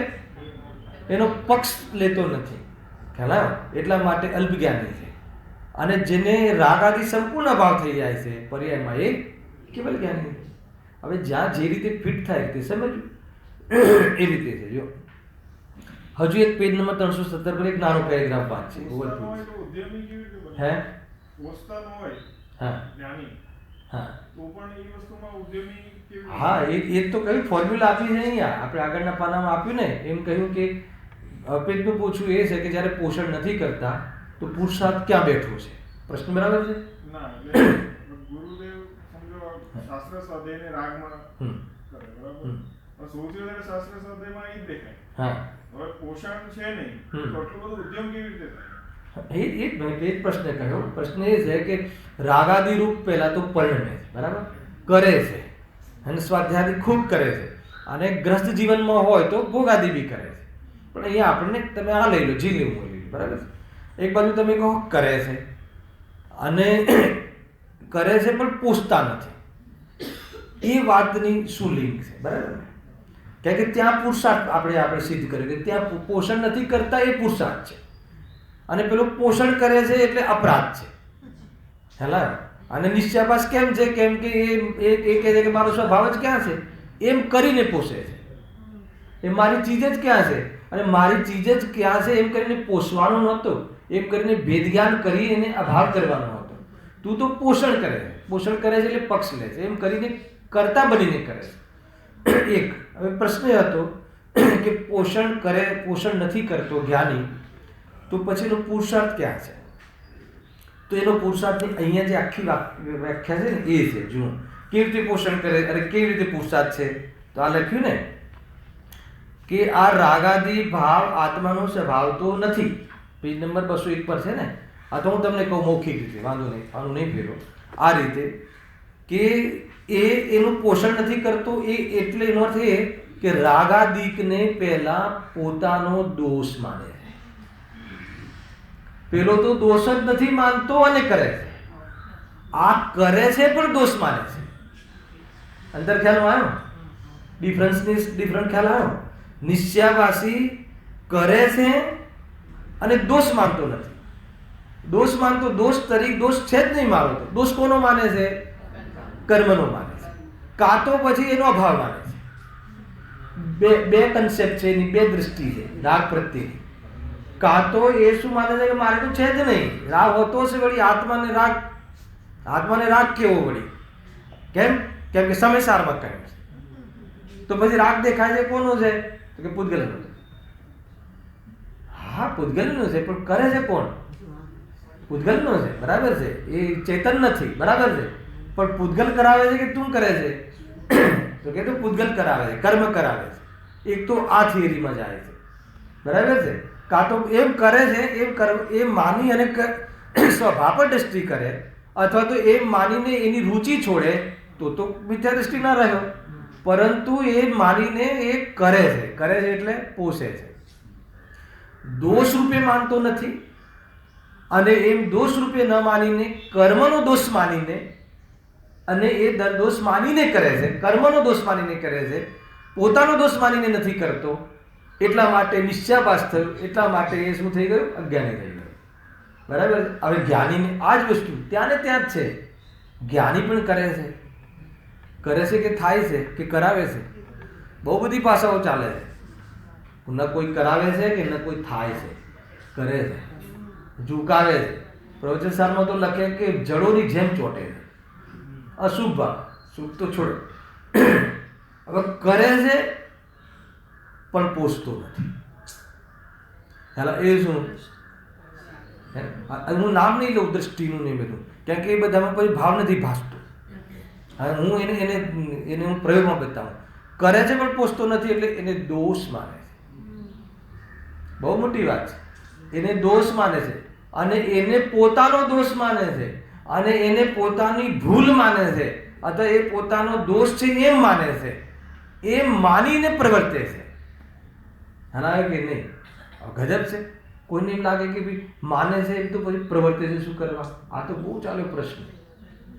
એનો પક્ષ લેતો નથી. ખ્યાલ આવે? એટલા માટે અલ્પજ્ઞાની છે. અને જેને રાગ આદિ સંપૂર્ણ ભાવ થઈ જાય છે પર્યાયમાં, એ કેવલ જ્ઞાની. હવે જ્યાં જે રીતે ફિટ થાય તે સમજવું, એ રીતે છે. જો હજુ એક પેજ નંબર 317 પર એક નાનો પેરેગ્રાફ વાંચે. હે? હા, એ તો કયું ફોર્મ્યુલા આપી છે અહીંયા આપણે આગળના પાનામાં આપ્યું ને. એમ કહ્યું કે પેટનું પૂછવું એ છે કે જ્યારે પોષણ નથી કરતા તો પુરુષાર્થ ક્યાં બેઠો છે? પ્રશ્ન બરાબર છે? ગુરુદેવ સમજો શાસ્ત્ર સ્વાધ્યાયને રાગમાં કરે, બરાબર? સૌથી વધારે શાસ્ત્ર સ્વાધ્યાયમાં એ જ દેખાય. હા, હવે પોષણ છે નહીં તો એટલું બધું ઉદ્યમ કેવી રીતે થાય? એ જ પ્રશ્ન કહ્યો. પ્રશ્ન એ છે કે રાગાદી રૂપ પહેલા તો પરિણમે છે, બરાબર, કરે છે, અને સ્વાધ્યાય ખૂબ કરે છે, અને ગ્રસ્ત જીવનમાં હોય તો ભોગાદી બી કરે છે. પણ અહીંયા આપણને તમે આ લઈ લો, જી લેવું લઈ લો, બરાબર. એક બાજુ તમે કહો કરે છે, અને કરે છે પણ પોષતા નથી. એ વાતની શું લિંક છે? બરાબર. કારણ કે ત્યાં પુરુષાર્થ આપણે સિદ્ધ કર્યું કે ત્યાં પોષણ નથી કરતા, એ પુરુષાર્થ છે. અને પેલું પોષણ કરે છે એટલે અપરાધ છે. હેલા, અને નિશ્ચયાભાસ કેમ છે? કેમ કે એ કહે છે કે મારો સ્વભાવ જ ક્યાં છે? એમ કરીને પોષે છે. એ મારી ચીજ જ ક્યાં છે? અને મારી ચીજ જ ક્યાં છે એમ કરીને પોષવાનો નહોતો, એમ કરીને ભેદ જ્ઞાન કરી એને અભાવ કરવાનો હતો. તું તો પોષણ કરે છે, પોષણ કરે છે એટલે પક્ષ લે છે, એમ કરીને કરતા બનીને કરે છે. એક હવે પ્રશ્ન હતો કે પોષણ કરે, પોષણ નથી કરતો જ્ઞાની, તો પછી એનો પુરુષાર્થ ક્યાં છે? તો એનો પુરુષાર્થની અહીંયા જે આખી વ્યાખ્યા છે ને એ છે. જુઓ કેવી રીતે પોષણ કરે અને કેવી રીતે પુરુષાર્થ છે. તો આ લખ્યું ને કે આ રાગાદી ભાવ આત્માનો સ્વભાવ તો નથી. પેજ નંબર 201 પર છે ને. આ તો હું તમને કહું મૌખિક રીતે, વાંધો નહીં, આનું નહીં ફેરો. આ રીતે કે એનું પોષણ નથી કરતો, એ એટલે એનો અર્થ એ કે રાગાદિકને પહેલા પોતાનો દોષ માને છે. પેલો તો દોષ જ નથી માનતો અને કરે છે. આ કરે છે પણ દોષ માને છે. અંતર ખ્યાલ આવ્યો? ડિફરન્ટ ખ્યાલ આવ્યો? નિશ્ચયાવાસી કરે છે અને દોષ માનતો નથી. દોષ માનતો દોષ તરીકે દોષ છે જ નહીં મારો. તો દોષ કોનો માને છે? કર્મનો માને છે. કાં તો પછી એનો અભાવ માને છે. બે કન્સેપ્ટ છે, એની બે દ્રષ્ટિ છે રાગ પ્રત્યે. કાં તો એ શું માને છે કે મારે તો છે જ નહીં, રાગ હોતો છે વળી આત્માને રાગ કેવો વળી? કેમ કે સમયસારમાં કહ્યું છે. તો પછી રાગ દેખાય છે કોનો છે? તો કે પૂતગલનો છે. હા, પૂતગલનો છે, પણ કરે છે કોણ? પૂતગલનો છે, બરાબર છે. એ ચેતન નથી, બરાબર છે. પણ પૂતગલ કરાવે છે કે તું કરે છે? તો કે પૂતગલ કરાવે છે, કર્મ કરાવે છે. એક તો આ થિયરીમાં જાય છે, બરાબર છે. કાં તો એમ કરે છે, એમ માની અને સ્વભાવ પર દ્રષ્ટિ કરે, અથવા તો એમ માનીને એની રુચિ છોડે તો મિથ્યા દ્રષ્ટિ ના રહ્યો. પરંતુ એ માનીને એ કરે છે એટલે પોષે છે. દોષ રૂપે માનતો નથી, અને એમ દોષ રૂપે ન માનીને કર્મનો દોષ માનીને, અને એ દોષ માનીને કરે છે, કર્મનો દોષ માનીને કરે છે, પોતાનો દોષ માનીને નથી કરતો. એટલા માટે નિશ્ચયાભાસ થયો, એટલા માટે એ શું થઈ ગયું? અજ્ઞાની થઈ ગયું, બરાબર. હવે જ્ઞાનીને આ જ વસ્તુ ત્યાં ને ત્યાં જ છે. જ્ઞાની પણ કરે છે કે થાય છે કે કરાવે છે? બહુ બધી ભાષાઓ ચાલે છે. ન કોઈ કરાવે છે કે ન કોઈ થાય છે, કરે છે, ઝુકાવે છે. પ્રવચન સારમાં તો લખે કે જડોની જેમ ચોટે છે. અશુભ ભાવ, શુભ તો છોડો. હવે કરે છે પણ પોષતો નથી. ચાલો, એ શું? હું નામ નહીં લઉં દ્રષ્ટિનું નહીં બધું, કેમ કે એ બધામાં પછી ભાવ નથી ભાસતો. હવે હું એને હું પ્રયોગમાં બતાવું. કરે છે પણ પોષતો નથી, એટલે એને દોષ માને છે. બહુ મોટી વાત છે. એને દોષ માને છે, અને એને પોતાનો દોષ માને છે, અને એને પોતાની ભૂલ માને છે, અથવા એ પોતાનો દોષ છે એમ માને છે. એમ માનીને પ્રવર્તે છે. હલાવે કે નહીં? ગજબ છે. કોઈને એમ લાગે કે ભાઈ માને છે એમ તો પછી પ્રવર્તે છે, શું કરવા? આ તો બહુ ચાલ્યો પ્રશ્ન.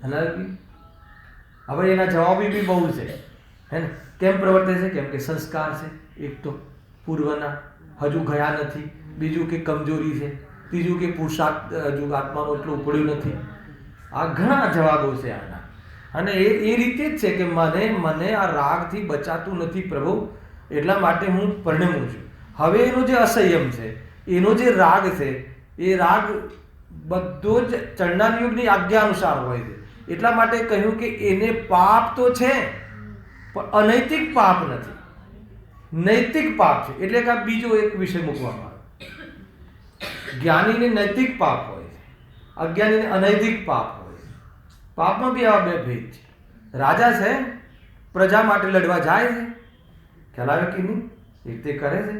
હલાવે કે હવે એના જવાબી બી બહુ છે, હે ને? કેમ પ્રવર્તે છે? કેમ કે સંસ્કાર છે. એક તો પૂર્વના હજુ ગયા નથી, બીજું કે કમજોરી છે, ત્રીજું કે પુરુષાર્થ હજુ આત્માનો એટલો ઉપડ્યો નથી. આ ઘણા જવાબો છે આના. અને એ રીતે જ છે કે મને આ રાગથી બચાતું નથી પ્રભુ, એટલા માટે હું પરિણમું છું. હવે એનો જે અસંયમ છે, એનો જે રાગ છે, એ રાગ બધો જ ચરણાર યુગની આજ્ઞા અનુસાર હોય છે. એટલા માટે કહ્યું કે એને પાપ તો છે, પણ અનૈતિક પાપ નથી, નૈતિક પાપ છે. એટલે કે બીજો એક વિષય મૂકવામાં આવે. જ્ઞાનીને નૈતિક પાપ હોય છે, અજ્ઞાનીને અનૈતિક પાપ હોય છે. પાપમાં બી આવા બે ભેદ છે. રાજા છે, પ્રજા માટે લડવા જાય છે, ખ્યાલ આવે કે નહીં? એ રીતે કરે છે.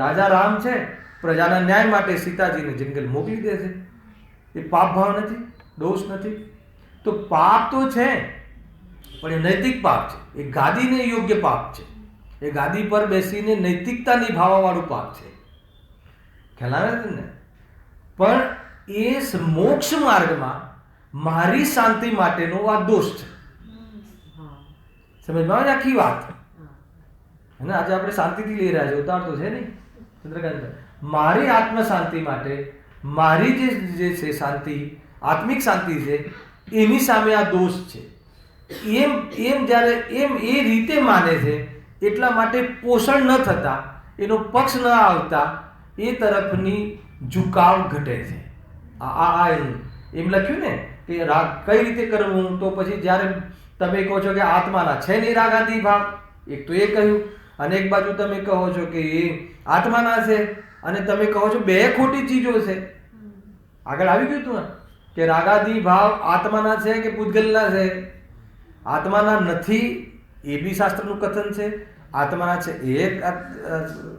રાજા રામ છે, પ્રજાના ન્યાય માટે સીતાજીને જંગલ મોકલી દે છે. એ પાપ ભાવ નથી, દોષ નથી. તો પાપ તો છે, પણ એ નૈતિક પાપ છે. એ ગાદીને યોગ્ય પાપ છે. એ ગાદી પર બેસીને નૈતિકતા નિભાવવા વાળું પાપ છે. ખ્યાલ આવે છે ને? પણ એ મોક્ષ માર્ગમાં મારી શાંતિ માટેનો આ દોષ છે. સમજમાં આવે આખી વાત? અને આજે આપણે શાંતિથી લઈ રહ્યા છે, ઉતાર તો છે નહીં ચંદ્રકાંત? મારી આત્મ શાંતિ માટે મારી જે છે શાંતિ, આત્મિક શાંતિ છે, એની સામે આ દોષ છે. એમ જ્યારે એ રીતે માને છે, એટલા માટે પોષણ ન થતા, એનો પક્ષ ન આવતા, એ તરફની ઝુકાવ ઘટે છે. એમ લખ્યું ને કે રાગ કઈ રીતે કરવું? તો પછી જ્યારે તમે કહો છો કે આત્માના છે નહીં રાગાદી ભાવ, એક તો એ કહ્યું. અને એક બાજુ તમે કહો છો કે એ આત્માના છે, અને તમે કહો છો બે ખોટી ચીજો છે. આગળ આવી ગયું તું કે રાગાદી ભાવ આત્માના છે કે પૂતગલના છે? આત્માના નથી એ બી શાસ્ત્રનું કથન છે, આત્માના છે એ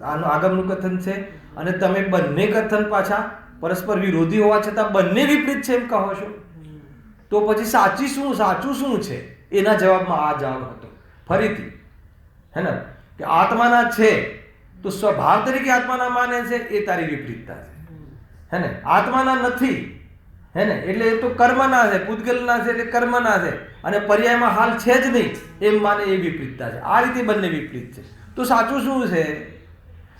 આનું આગમનું કથન છે. અને તમે બંને કથન પાછા પરસ્પર વિરોધી હોવા છતાં બંને વિપરીત છે એમ કહો છો. તો પછી સાચું શું છે? એના જવાબમાં આ જવાબ હતો ફરીથી, હે ને? કે આત્માના છે તો સ્વભાવ તરીકે આત્માના માને છે, એ તારી વિપરીતતા છે, હે ને? આત્માના નથી હે ને, એટલે એ તો કર્મના છે, પૂતગલના છે એટલે કર્મના છે, અને પર્યાયમાં હાલ છે જ નહીં એમ માને એ વિપરીતતા છે. આ રીતે બંને વિપરીત છે. તો સાચું શું છે?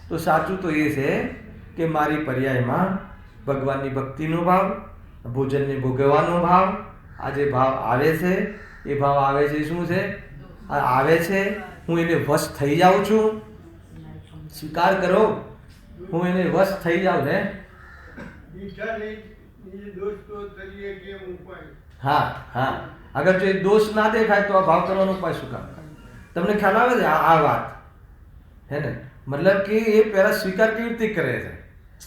તો સાચું તો એ છે કે મારી પર્યાયમાં ભગવાનની ભક્તિનો ભાવ, ભોજનને ભોગવવાનો ભાવ, આ જે ભાવ આવે છે એ ભાવ આવે છે શું છે? આવે છે, હું એને વશ થઈ જાઉં છું. સ્વીકાર કરો, હું એને વશ થઈ જાઉં ને. હા હા, અગર જો એ દોષ ના દેખાય તો આ ભાવ કરવાનો ઉપાય શું કામ? તમને ખ્યાલ આવે છે આ વાત? હે ને, મતલબ કે એ પહેલા સ્વીકાર કેવી રીતે કરે છે?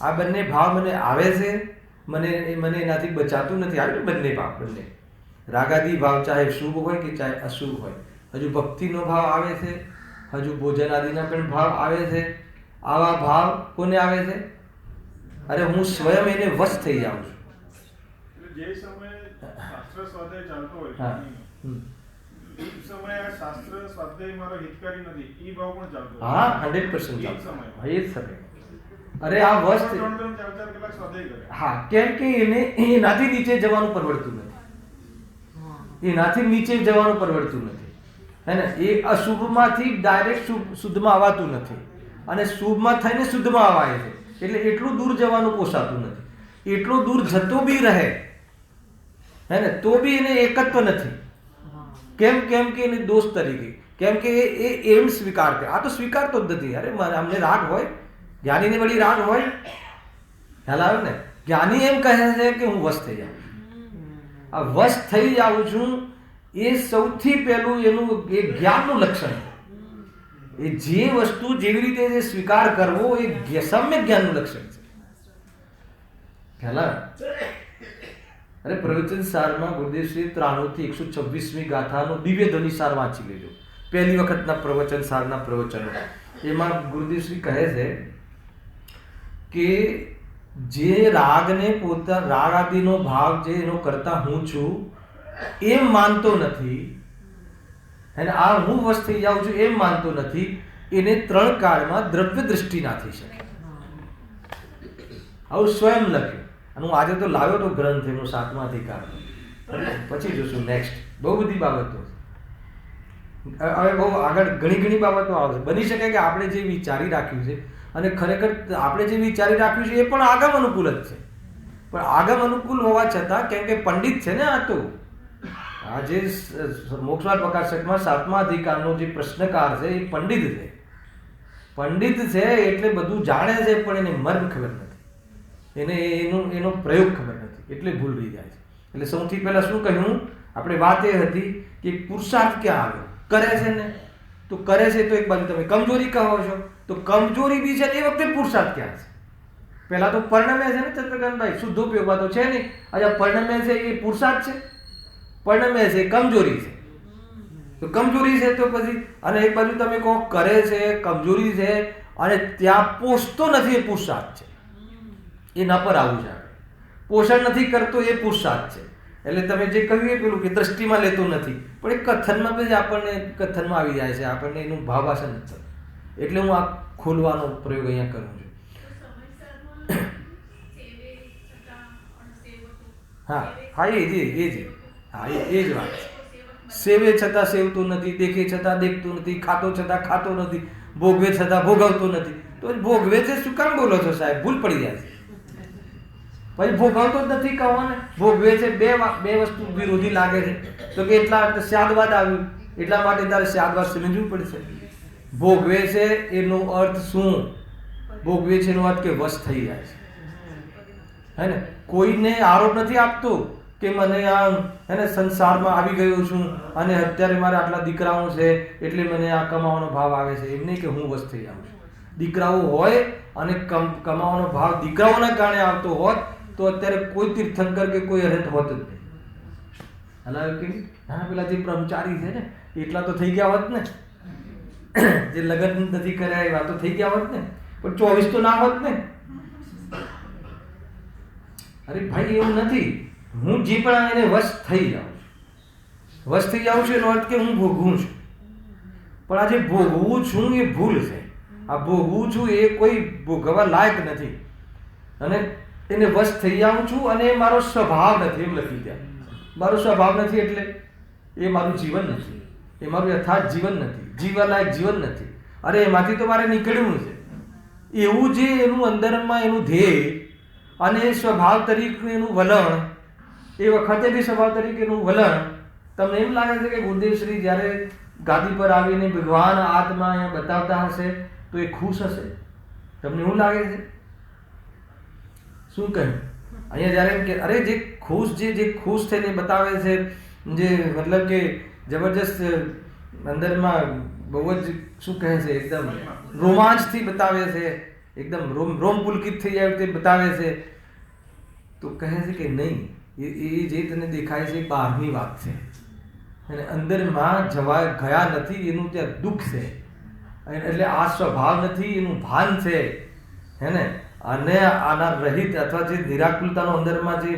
આ બંને ભાવ મને આવે છે, મને એનાથી બચાતું નથી. આવ્યું બંને ભાવ, બંને રાગાદી ભાવ, ચાહે શુભ હોય કે ચાહે અશુભ હોય. હજુ ભક્તિનો ભાવ આવે છે, હજુ ભોજન આદિના પણ ભાવ આવે છે. આવા ભાવ કોને આવે છે? અરે હું સ્વયં એને વશ થઈ જાઉં છું. જે સમયે શાસ્ત્ર સ્વાધ્યાય ચાલતો હોય એ સમયે આ શાસ્ત્ર સ્વાધ્યાય મારો હિતકારી નથી, એ ભાવ પણ ચાલતો હોય. હા, 100% ચાલતો હોય એ જ સમય. અરે આ વશ 3-3, 4-4 કલાક સ્વાધ્યાય કરે. હા, કેમ કે એને એનાથી નીચે જવાનું પરવડતું નથી. એનાથી નીચે જવાનું પરવડતું નથી, હે ને. એ અશુભમાંથી ડાયરેક્ટ શુદ્ધમાં આવવાતું નથી, અને શુભમાં થઈને શુદ્ધમાં આવાય છે. એટલે એટલું દૂર જવાનું પોસાતું નથી. એટલું દૂર જતો બી રહે, હે ને, તો બી એને એકત્વ નથી. કેમ કે એને દોષ તરીકે, કેમ કે એ એમ સ્વીકાર કરે. આ તો સ્વીકારતો જ નથી. અરે અમને રાગ હોય, જ્ઞાનીને વળી રાગ હોય, ખ્યાલ આવે ને. જ્ઞાની એમ કહે છે કે હું વશ થઈ જાઉં છું. આ વશ થઈ જાઉં છું એ સૌથી પહેલું એનું એ જ્ઞાનનું લક્ષણ છે. એ જે વસ્તુ જેવી રીતે જે સ્વીકાર કરવો એ સમ્યક જ્ઞાનનું લક્ષણ છે. ખ્યાલ આવે? અરે પ્રવચન સારમાં ગુરુદેવશ્રી 93 થી 126મી ગાથાનો દિવ્ય ધ્વનિ સાર વાંચી લેજો. પહેલી વખતના પ્રવચન સારના પ્રવચનો. એમાં ગુરુદેવશ્રી કહે છે કે જે રાગને રાગ આદિનો ભાવ જે એનો કરતા હું છું એમ માનતો નથી, અને આ હું વશ થઈ જાઉં છું એમ માનતો નથી, એને 3 કાળમાં દ્રવ્ય દ્રષ્ટિ ના થઈ શકે. આવું સ્વયં લખ્યું. અને હું આજે તો લાવ્યો તો ગ્રંથ એનો 7મા અધિકાર, પછી જોશું નેક્સ્ટ. બહુ બધી બાબતો હવે બહુ આગળ ઘણી બાબતો આવશે. બની શકે કે આપણે જે વિચારી રાખ્યું છે, અને ખરેખર આપણે જે વિચારી રાખ્યું છે એ પણ આગમ અનુકૂળ જ છે. પણ આગમ અનુકૂળ હોવા છતાં, કેમ કે પંડિત છે ને આ તો, આ જે મોક્ષમાર્ગ પ્રકાશકમાં 7મા અધિકારનો જે પ્રશ્નકાર છે એ પંડિત છે. પંડિત છે એટલે બધું જાણે છે, પણ એને મર્મ ખબર નથી, એને એનો પ્રયોગ ખબર નથી, એટલે ભૂલ રહી જાય છે. એટલે સૌથી પહેલા શું કહ્યું આપણે? વાત એ હતી કે પુરુષાર્થ ક્યાં આવ્યો? કરે છે ને, તો કરે છે તો એક બાજુ તમે કમજોરી કહો છો, તો કમજોરી બી છે એ વખતે પુરુષાર્થ ક્યાં છે? પહેલા તો પરિણમે છે ને ચંદ્રકાંતભાઈ, શુદ્ધ ઉપયોગમાં તો છે નહીં. આજે પરિણમે છે એ પુરુષાર્થ છે, પરિણમે છે કમજોરી છે. તો કમજોરી છે તો પછી, અને એક બાજુ તમે કહો કરે છે, કમજોરી છે, અને ત્યાં પોષતો નથી એ પુરુષાર્થ છે. એના પર આવું છે. પોષણ નથી કરતો એ પુરુષાર્થ છે. એટલે તમે જે કહ્યું એ પેલું કે દ્રષ્ટિમાં લેતો નથી, પણ એ કથનમાં જ આપણને કથનમાં આવી જાય છે, આપણને એનું ભાવાસન નથી થતું. એટલે હું આ ખોલવાનો પ્રયોગ અહીંયા કરું છું. હા હા, એ જ વાત છે. સેવે છતાં સેવતો નથી, દેખે છતાં દેખતો નથી, ખાતો છતાં ખાતો નથી, ભોગવે છતાં ભોગવતો નથી. તો ભોગવે છે શું કામ બોલો છો સાહેબ? ભૂલ પડી જાય છે. પછી ભોગવતો જ નથી કહો ને, ભોગવે છે. બે વસ્તુ વિરોધી લાગે છે, તો કે એટલા સ્યાદવાદ આવ્યું, એટલા માટે તારે સ્યાદવાદ સમજવું પડશે. ભોગવે છે એનો અર્થ શું? ભોગવે છે એનો અર્થ કે વશ થઈ જાય છે, હે ને. કોઈને આરોપ નથી આપતો કે મને આ હે ને સંસારમાં આવી ગયો છું અને અત્યારે મારે આટલા દીકરાઓ છે એટલે મને આ કમાવાનો ભાવ આવે છે. એમ નહીં કે હું વશ થઈ જાઉં છું. દીકરાઓ હોય અને કમાવાનો ભાવ દીકરાઓના કારણે આવતો હોત તો અત્યારે કોઈ તીર્થંકર કે કોઈ અરહંત હોત જ નહીં. હલાવ્યું કે હા, પેલા જે બ્રહ્મચારી છે ને એટલા તો થઈ ગયા હોત ને, જે લગ્ન નથી કર્યા એવા તો થઈ ગયા હોત ને, પણ 24 તો ના હોત ને. અરે ભાઈ એવું નથી. હું જે પણ એને વશ થઈ જાઉં છું, વશ થઈ જાઉં છું એનો અર્થ કે હું ભોગવું છું. પણ આ જે ભોગવું છું એ ભૂલ છે. આ ભોગવું છું એ કોઈ ભોગવવા લાયક નથી. અને એને વશ થઈ જાઉં છું અને એ મારો સ્વભાવ નથી, એમ લખી ત્યાં. મારો સ્વભાવ નથી એટલે એ મારું જીવન નથી, એ મારું યથાર્થ જીવન નથી, જીવવાલાયક જીવન નથી. અરે એમાંથી તો મારે નીકળવું છે. એવું જે એનું અંદરમાં એનું ધ્યેય અને સ્વભાવ તરીકે એનું વલણ, એ વખતે બી સ્વભાવ તરીકે એનું વલણ, તમને એમ લાગે છે કે ગુરુદેવશ્રી જ્યારે ગાદી પર આવીને ભગવાન આત્મા અહીંયા બતાવતા હશે તો એ ખુશ હશે? તમને એવું લાગે છે? શું કહ્યું અહીંયા જ્યારે એમ કે અરે જે ખુશ થઈને બતાવે છે, જે મતલબ કે જબરજસ્ત અંદરમાં બહુ જ શું કહે છે, એકદમ રોમાંચથી બતાવે છે, એકદમ રોમ પુલકિત થઈ જાય તે બતાવે છે, તો કહે છે કે નહીં, એ જે તને દેખાય છે એ બહારની વાત છે અને અંદરમાં ગયા નથી એનું ત્યાં દુઃખ છે. એટલે આ સ્વભાવ નથી એનું ભાન છે, હે ને. અને આના રહિત અથવા જે નિરાકુલતાનો અંદરમાં જે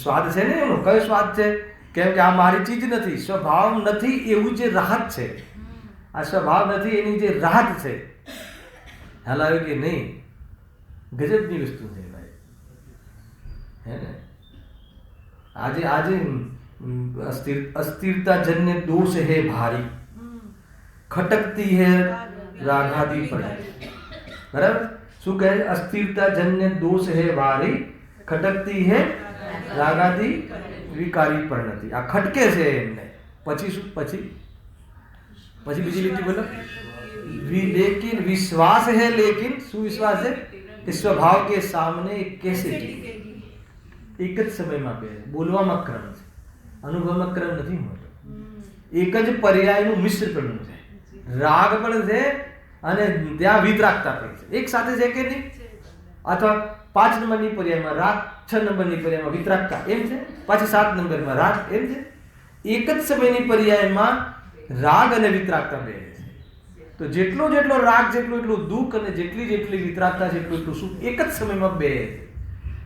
સ્વાદ છે ને, એનો કયો સ્વાદ છે? કેમ કે આ મારી ચીજ નથી, સ્વભાવ નથી એવું જે રાહત છે, આ સ્વભાવ નથી એની જે રાહત છે. ખ્યાલ આવ્યો કે નહીં? ગજબની વસ્તુ છે ભાઈ, હે ને. આજે अस्थिरता जन्य दोष है भारी, खटकती है रागादी पड़ती. बराबर? શું કહે? અસ્થિરતા જન્ય દોષ હે ભારી, ખટકતી હે રાગાદી વિકારી પરિણતિ. આ ખટકે છે એમને. પછી શું? પછી બીજી લીટી બોલો. लेकिन विश्वास है, लेकिन શું વિશ્વાસ છે? કે સ્વભાવ કે સામને कैसे टिके. એક જ સમયમાં બે બોલવામાં ક્રમ છે, અનુભવમાં ક્રમ નથી હોતો. એક જ પર્યાયનું મિશ્રપણું છે. રાગ પણ છે અને ત્યાં વિતરાગતા પણ છે. એક સાથે છે કે નહીં? અથવા 5 નંબરની પર્યાયમાં રાગ, 6 નંબરની પર્યાયમાં વિતરાગતા, એમ છે. પાછી 7 નંબરમાં રાગ, એમ છે. એક જ સમયની પર્યાયમાં રાગ અને વિતરાગતા બે છે. તો જેટલો રાગ જેટલું દુઃખ અને જેટલી વિતરાગતા છે એટલું સુખ એક જ સમયમાં બે છે.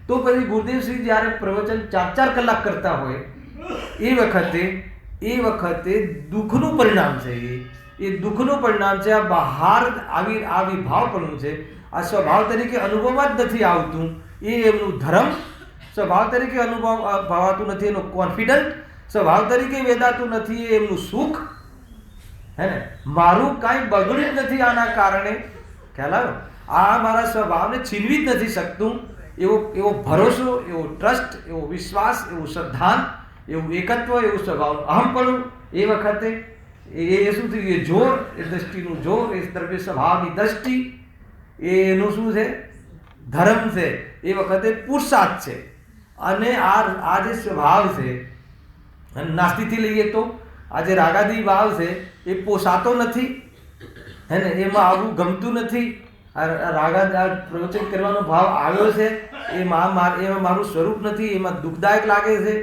તો પછી ગુરુદેવશ્રી જ્યારે પ્રવચન 4 કલાક કરતા હોય એ વખતે દુઃખનું પરિણામ છે, એ દુઃખનું પરિણામ છે. આ બહાર આવી ભાવપણું છે, આ સ્વભાવ તરીકે અનુભવમાં જ નથી આવતું એ એમનું ધર્મ, સ્વભાવ તરીકે ભાવાતું નથી એનું કોન્ફિડન્ટ, સ્વભાવ તરીકે વેદાતું નથી એ એમનું સુખ, હે ને. મારું કાંઈ બગડ્યું જ નથી આના કારણે. ખ્યાલ આવ્યો? આ મારા સ્વભાવને છીનવી જ નથી શકતું એવો ભરોસો, એવો ટ્રસ્ટ, એવો વિશ્વાસ, એવું શ્રદ્ધાન, એવું એકત્વ, એવું સ્વભાવ અહમપણું. એ વખતે એ શું થયું? એ જોર, એ દ્રષ્ટિનું જોર, એ દ્રવ્ય સ્વભાવની દ્રષ્ટિ, એનું શું છે? ધર્મ છે. એ વખતે પુરુષાર્થ છે. અને આ જે સ્વભાવ છે, નાસ્તિથી લઈએ તો આ જે રાગાદી ભાવ છે એ પોસાતો નથી, હે ને. એમાં આવું ગમતું નથી. રાગા પ્રવચન કરવાનો ભાવ આવ્યો છે, એમાં મારું સ્વરૂપ નથી, એમાં દુઃખદાયક લાગે છે.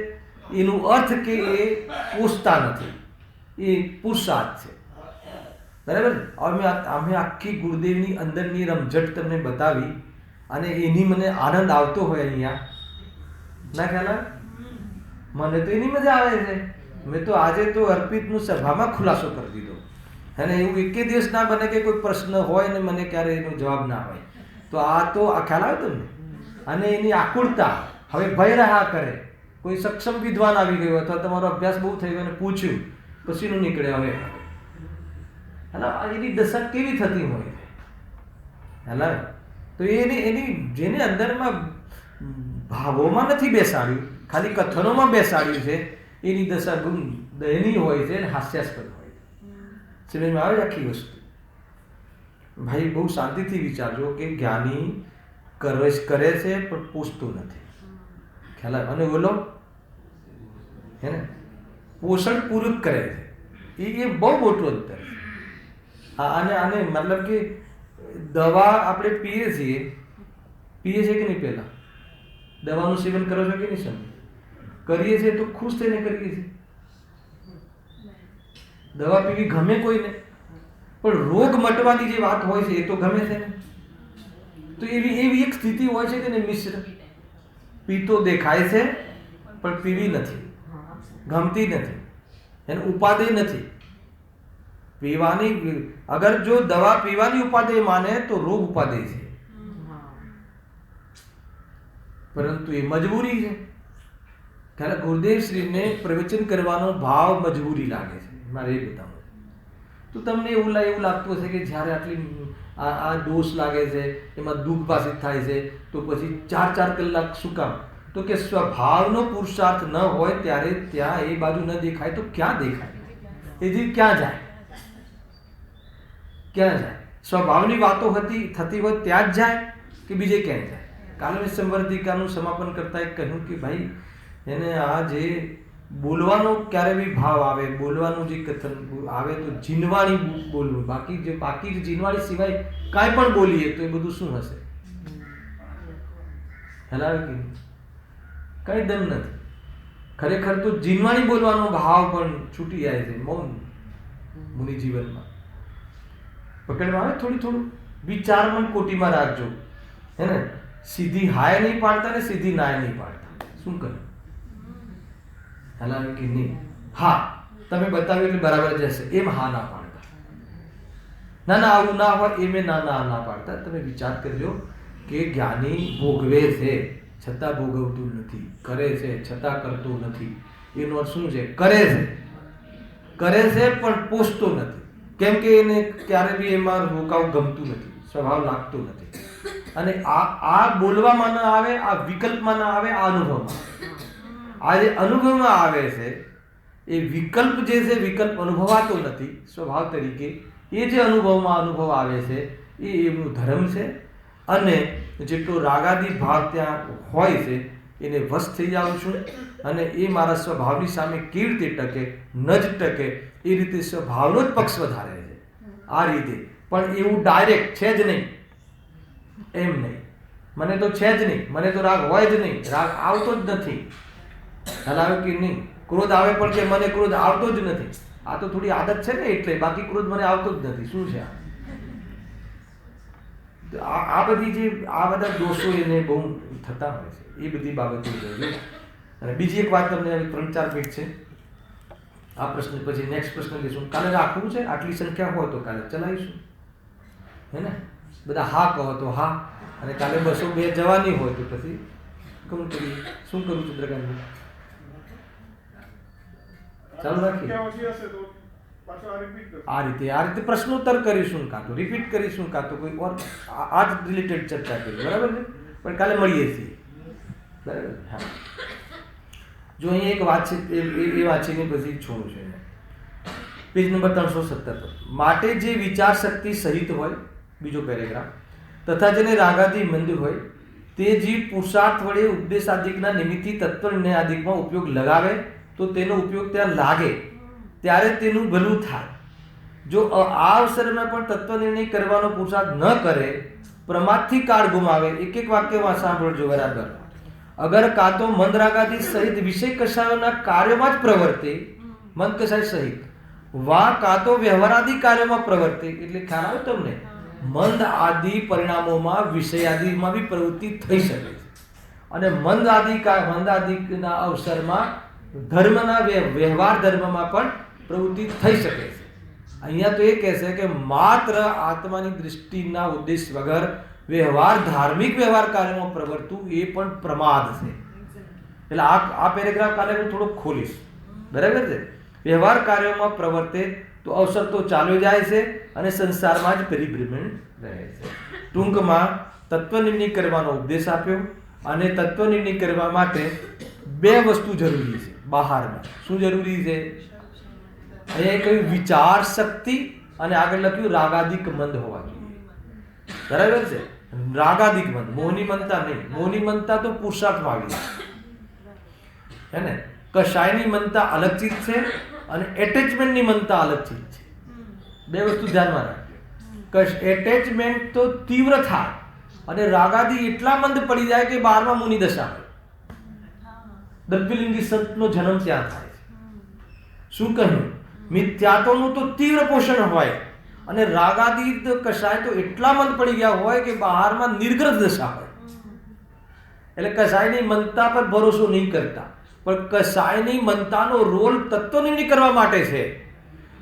એનું અર્થ કે એ પોષતા નથી, એ પુરુષાર્થ છે. બરાબર? અમે આખી ગુરુદેવની અંદરની રમઝટ તમને બતાવી અને એની મને આનંદ આવતો હોય અહીંયા, ના ખ્યાલ? મને તો એની મજા આવે છે. મેં તો આજે તો અર્પિતનું સભામાં ખુલાસો કરી દીધો, અને એવું એકે દિવસ ના બને કે કોઈ પ્રશ્ન હોય ને મને ક્યારે એનો જવાબ ના હોય. તો આ ખ્યાલ આવે તમને. અને એની આકુળતા હવે ભય રહ્યા કરે. કોઈ સક્ષમ વિદ્વાન આવી ગયો અથવા તમારો અભ્યાસ બહુ થઈ ગયો અને પૂછ્યું, પછીનું નીકળે હવે, એની દશા કેવી થતી હોય, હેલા. તો એની જેને અંદરમાં ભાવોમાં નથી બેસાડ્યું, ખાલી કથનોમાં બેસાડ્યું છે, એની દશા દયનીય હોય છે અને હાસ્યાસ્પદ હોય છે. સમજમાં આવે આખી વસ્તુ? ભાઈ બહુ શાંતિથી વિચારજો કે જ્ઞાની કરે છે પણ પૂછતું નથી. ખ્યાલ આવે? અને બોલો, હે ને, પોષણ પૂરક કરે છે, એ બહુ મોટું અંતર છે. આને મતલબ કે દવા આપણે પીએ છીએ કે નહીં? પહેલા દવાનું સેવન કરો છો કે નહીં? સમજ કરીએ છીએ તો ખુશ થઈને કરીએ છીએ. દવા પીવી ગમે કોઈને, પણ રોગ મટવાની જે વાત હોય છે એ તો ગમે છે ને. તો એવી એક સ્થિતિ હોય છે કે મિશ્ર, પીતો દેખાય છે પણ પીવી નથી, ગમતી નથી, એને ઉપાદેય નથી પીવાની. અગર જો દવા પીવાની ઉપાદેય માને તો રોગ ઉપાદેય છે. પરંતુ એ મજબૂરી છે. કારણ ગુરુદેવ શ્રીને પ્રવચન કરવાનો ભાવ મજબૂરી લાગે છે, મારે એ બતાવવું. તો તમને એવું લાગતું હશે કે જ્યારે આટલી આ દોષ લાગે છે, એમાં દુઃખ પાસે થાય છે, તો પછી 4 કલાક શું કામ? તો કે સ્વભાવનો પુરુષાર્થ ન હોય ત્યારે ત્યાં એ બાજુ ન દેખાય તો ક્યાં દેખાય? એ જીવ ક્યાં જાય? ક્યાં જાય? સ્વભાવની વાતો થતી હોય ત્યાં જ જાય કે બીજે ક્યાંય જાય? કાલની સંવર્ધિકાનું સમાપન કરતા કહ્યું કે ભાઈ એને આ જે બોલવાનો ક્યારે બી ભાવ આવે, બોલવાનું જે કથન આવે તો જીનવાણી બોલવું, બાકી જે જીનવાણી સિવાય કાંઈ પણ બોલીએ તો એ બધું શું હશે? હલાવે કે કઈ દમ નથી. ખરેખર તો જીનવાણી બોલવાનો ભાવ પણ છૂટી જાય છે મૌન મુનિ જીવનમાં. પકડમાં આવે થોડું વિચારમાં કોટીમાં રાખજો, હે ને? સીધી હાય નહીં પાડતા ને સીધી નાય નહીં પાડતા. શું કરે? હલાવે કે નહીં? હા તમે બતાવ્યું એટલે બરાબર જશે એમ હા ના પાડતા. ના આવું ના હોય એમ ના પાડતા. તમે વિચાર કરજો કે જ્ઞાની ભોગવે છે છતાં ભોગવતું નથી, કરે છે છતાં કરતો નથી. એનો અર્થ શું છે? કરે છે પણ પોષતો નથી. કેમ કે એને ક્યારે બી એમાં રોકાવું ગમતું નથી, સ્વભાવ લાગતો નથી. અને આ બોલવામાં ના આવે, આ વિકલ્પમાં ના આવે, આ અનુભવમાં. આ જે અનુભવમાં આવે છે એ વિકલ્પ જે છે, વિકલ્પ અનુભવાતો નથી સ્વભાવ તરીકે. એ જે અનુભવ આવે છે એ એમનું ધર્મ છે. અને જેટલો રાગાદી ભાવ ત્યાં હોય છે એને વશ થઈ જાઉં છું. અને એ મારા સ્વભાવની સામે કેવી રીતે ટકે? ન જ ટકે. એ રીતે સ્વભાવનો જ પક્ષ વધારે છે આ રીતે. પણ એવું ડાયરેક્ટ છે જ નહીં, એમ નહીં. મને તો છે જ નહીં, મને તો રાગ હોય જ નહીં, રાગ આવતો જ નથી. હલાવે કે નહીં? ક્રોધ આવે પણ કે મને ક્રોધ આવતો જ નથી. આ તો થોડી આદત છે ને એટલે, બાકી ક્રોધ મને આવતો જ નથી. શું છે આ બધા દોષો એને બહુ થતા હોય છે. એ બધી બાબતો જોઈએ. અને બીજી એક વાત તમને 3-4 મિનિટ છે. આ પ્રશ્ન પછી નેક્સ્ટ પ્રશ્ન લઈશું. કાલે રાખવું છે, આટલી સંખ્યા હોય તો કાલે ચલાવીશું, હે ને? બધા હા કહો તો હા, અને કાલે 202 જવાની હોય તો પછી શું કરું ચંદ્રકાંત? ચાલુ રાખીએ. આ રીતે પ્રશ્નોત્તર કરીશું, કાં તો રિપીટ કરીશું, કાં તો કોઈ ઓર આ જ રિલેટેડ ચર્ચા કરીએ. બરાબર છે? પણ કાલે મળીએ છીએ. બરાબર? હા. જો અહીંયા એક વાત છે એ વાંચીને પછી છોડું છું. Page number 377. માટે જે વિચાર શક્તિ સહિત હોય, બીજો પેરેગ્રાફ, તથા જેને રાગાદી મંદ હોય તે જીવ પુરુષાર્થ વડે ઉપદેશાદિકના નિમિત્તથી તત્વનિર્ણય આદિકમાં ઉપયોગ લગાવે તો તેનો ઉપયોગ ત્યાં લાગે ત્યારે તેનું ભલું થાય. જો આ અવસરમાં પણ તત્વનિર્ણય કરવાનો પુરુષાર્થ ન કરે, પ્રમાદથી કાળ ગુમાવે. એક વાક્યમાં સાંભળજો બરાબર. અગર કાં તો મંદ રાગાદી સહિત વિષય કષાયોના કાર્યોમાં જ પ્રવર્તે, મંદ કષાય સહિત, વા કાં તો વ્યવહારાદી કાર્યોમાં પ્રવર્તે. એટલે ખ્યાલ આવે તમને? મંદ આદિ પરિણામોમાં વિષયાદિમાં બી પ્રવૃત્તિ થઈ શકે છે. અને મંદ આદિના અવસરમાં ધર્મના વ્યવહાર ધર્મમાં પણ પ્રવૃત્તિ થઈ શકે છે. અહીંયા તો એ કહેશે કે માત્ર આત્માની દૃષ્ટિના ઉદ્દેશ વગર ધાર્મિક વ્યવહાર કાર્યમાં પ્રવર્તવું એ પણ પ્રમાદ છે. એટલે આ પેરેગ્રાફ કાલે હું થોડો ખોલીશ. બરાબર છે? વ્યવહાર કાર્યોમાં પ્રવર્તે તો અવસર તો ચાલ્યો જાય છે અને સંસારમાં જ પરિભ્રમણ રહે છે. ટૂંકમાં તત્વનિર્ણય કરવાનો ઉપદેશ આપ્યો. અને તત્વનિર્ણય કરવા માટે 2 વસ્તુ જરૂરી છે બહારમાં. શું જરૂરી છે? અહીંયા કહ્યું વિચાર શક્તિ, અને આગળ લખ્યું રાગાદિક મંદ હોવા જોઈએ. બરાબર છે? રાગાદિક મંદ, મોહની મનતા નહીં. મોહની મનતા તો પુરુષાર્થમાં આવી જાય, હે ને? કશાયની મનતા અલગ ચીજ છે અને એટેચમેન્ટની મનતા અલગ ચીજ છે. 2 વસ્તુ ધ્યાનમાં રાખજો. એટેચમેન્ટ તો તીવ્ર થાય અને રાગાદી એટલા મંદ પડી જાય કે 12મા મુનિ દશા હોય. દ્રવ્યલિંગી સંતનો જન્મ ત્યાં થાય છે. શું કહ્યું? મિથ્યાત્વનું તો તીવ્ર પોષણ હોય અને રાગાદી કશાય તો એટલા મંદ પડી ગયા હોય કે બહારમાં નિર્ગ્રહ દશા હોય. એટલે કશાયની મનતા પર ભરોસો નહીં કરતા. પણ કશાયની મનતાનો રોલ તત્વનિર્ણય કરવા માટે છે.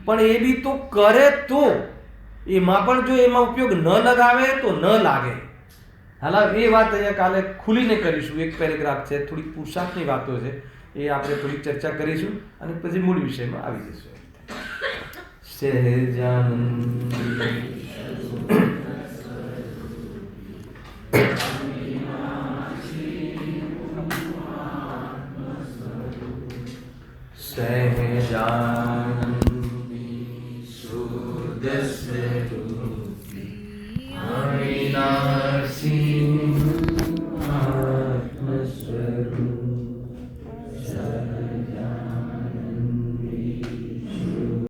પણ એ બી તો કરે તો એમાં પણ જો એમાં ઉપયોગ ન લગાવે તો ન લાગે. હાલ એ વાત અહીંયા કાલે ખુલીને કરીશું. એક પેરેગ્રાફ છે, થોડીક પુરુષાર્થની વાતો છે, એ આપણે થોડીક ચર્ચા કરીશું અને પછી મૂળ વિષયમાં આવી જઈશું. સહેજાનંદ સહેજાનંદ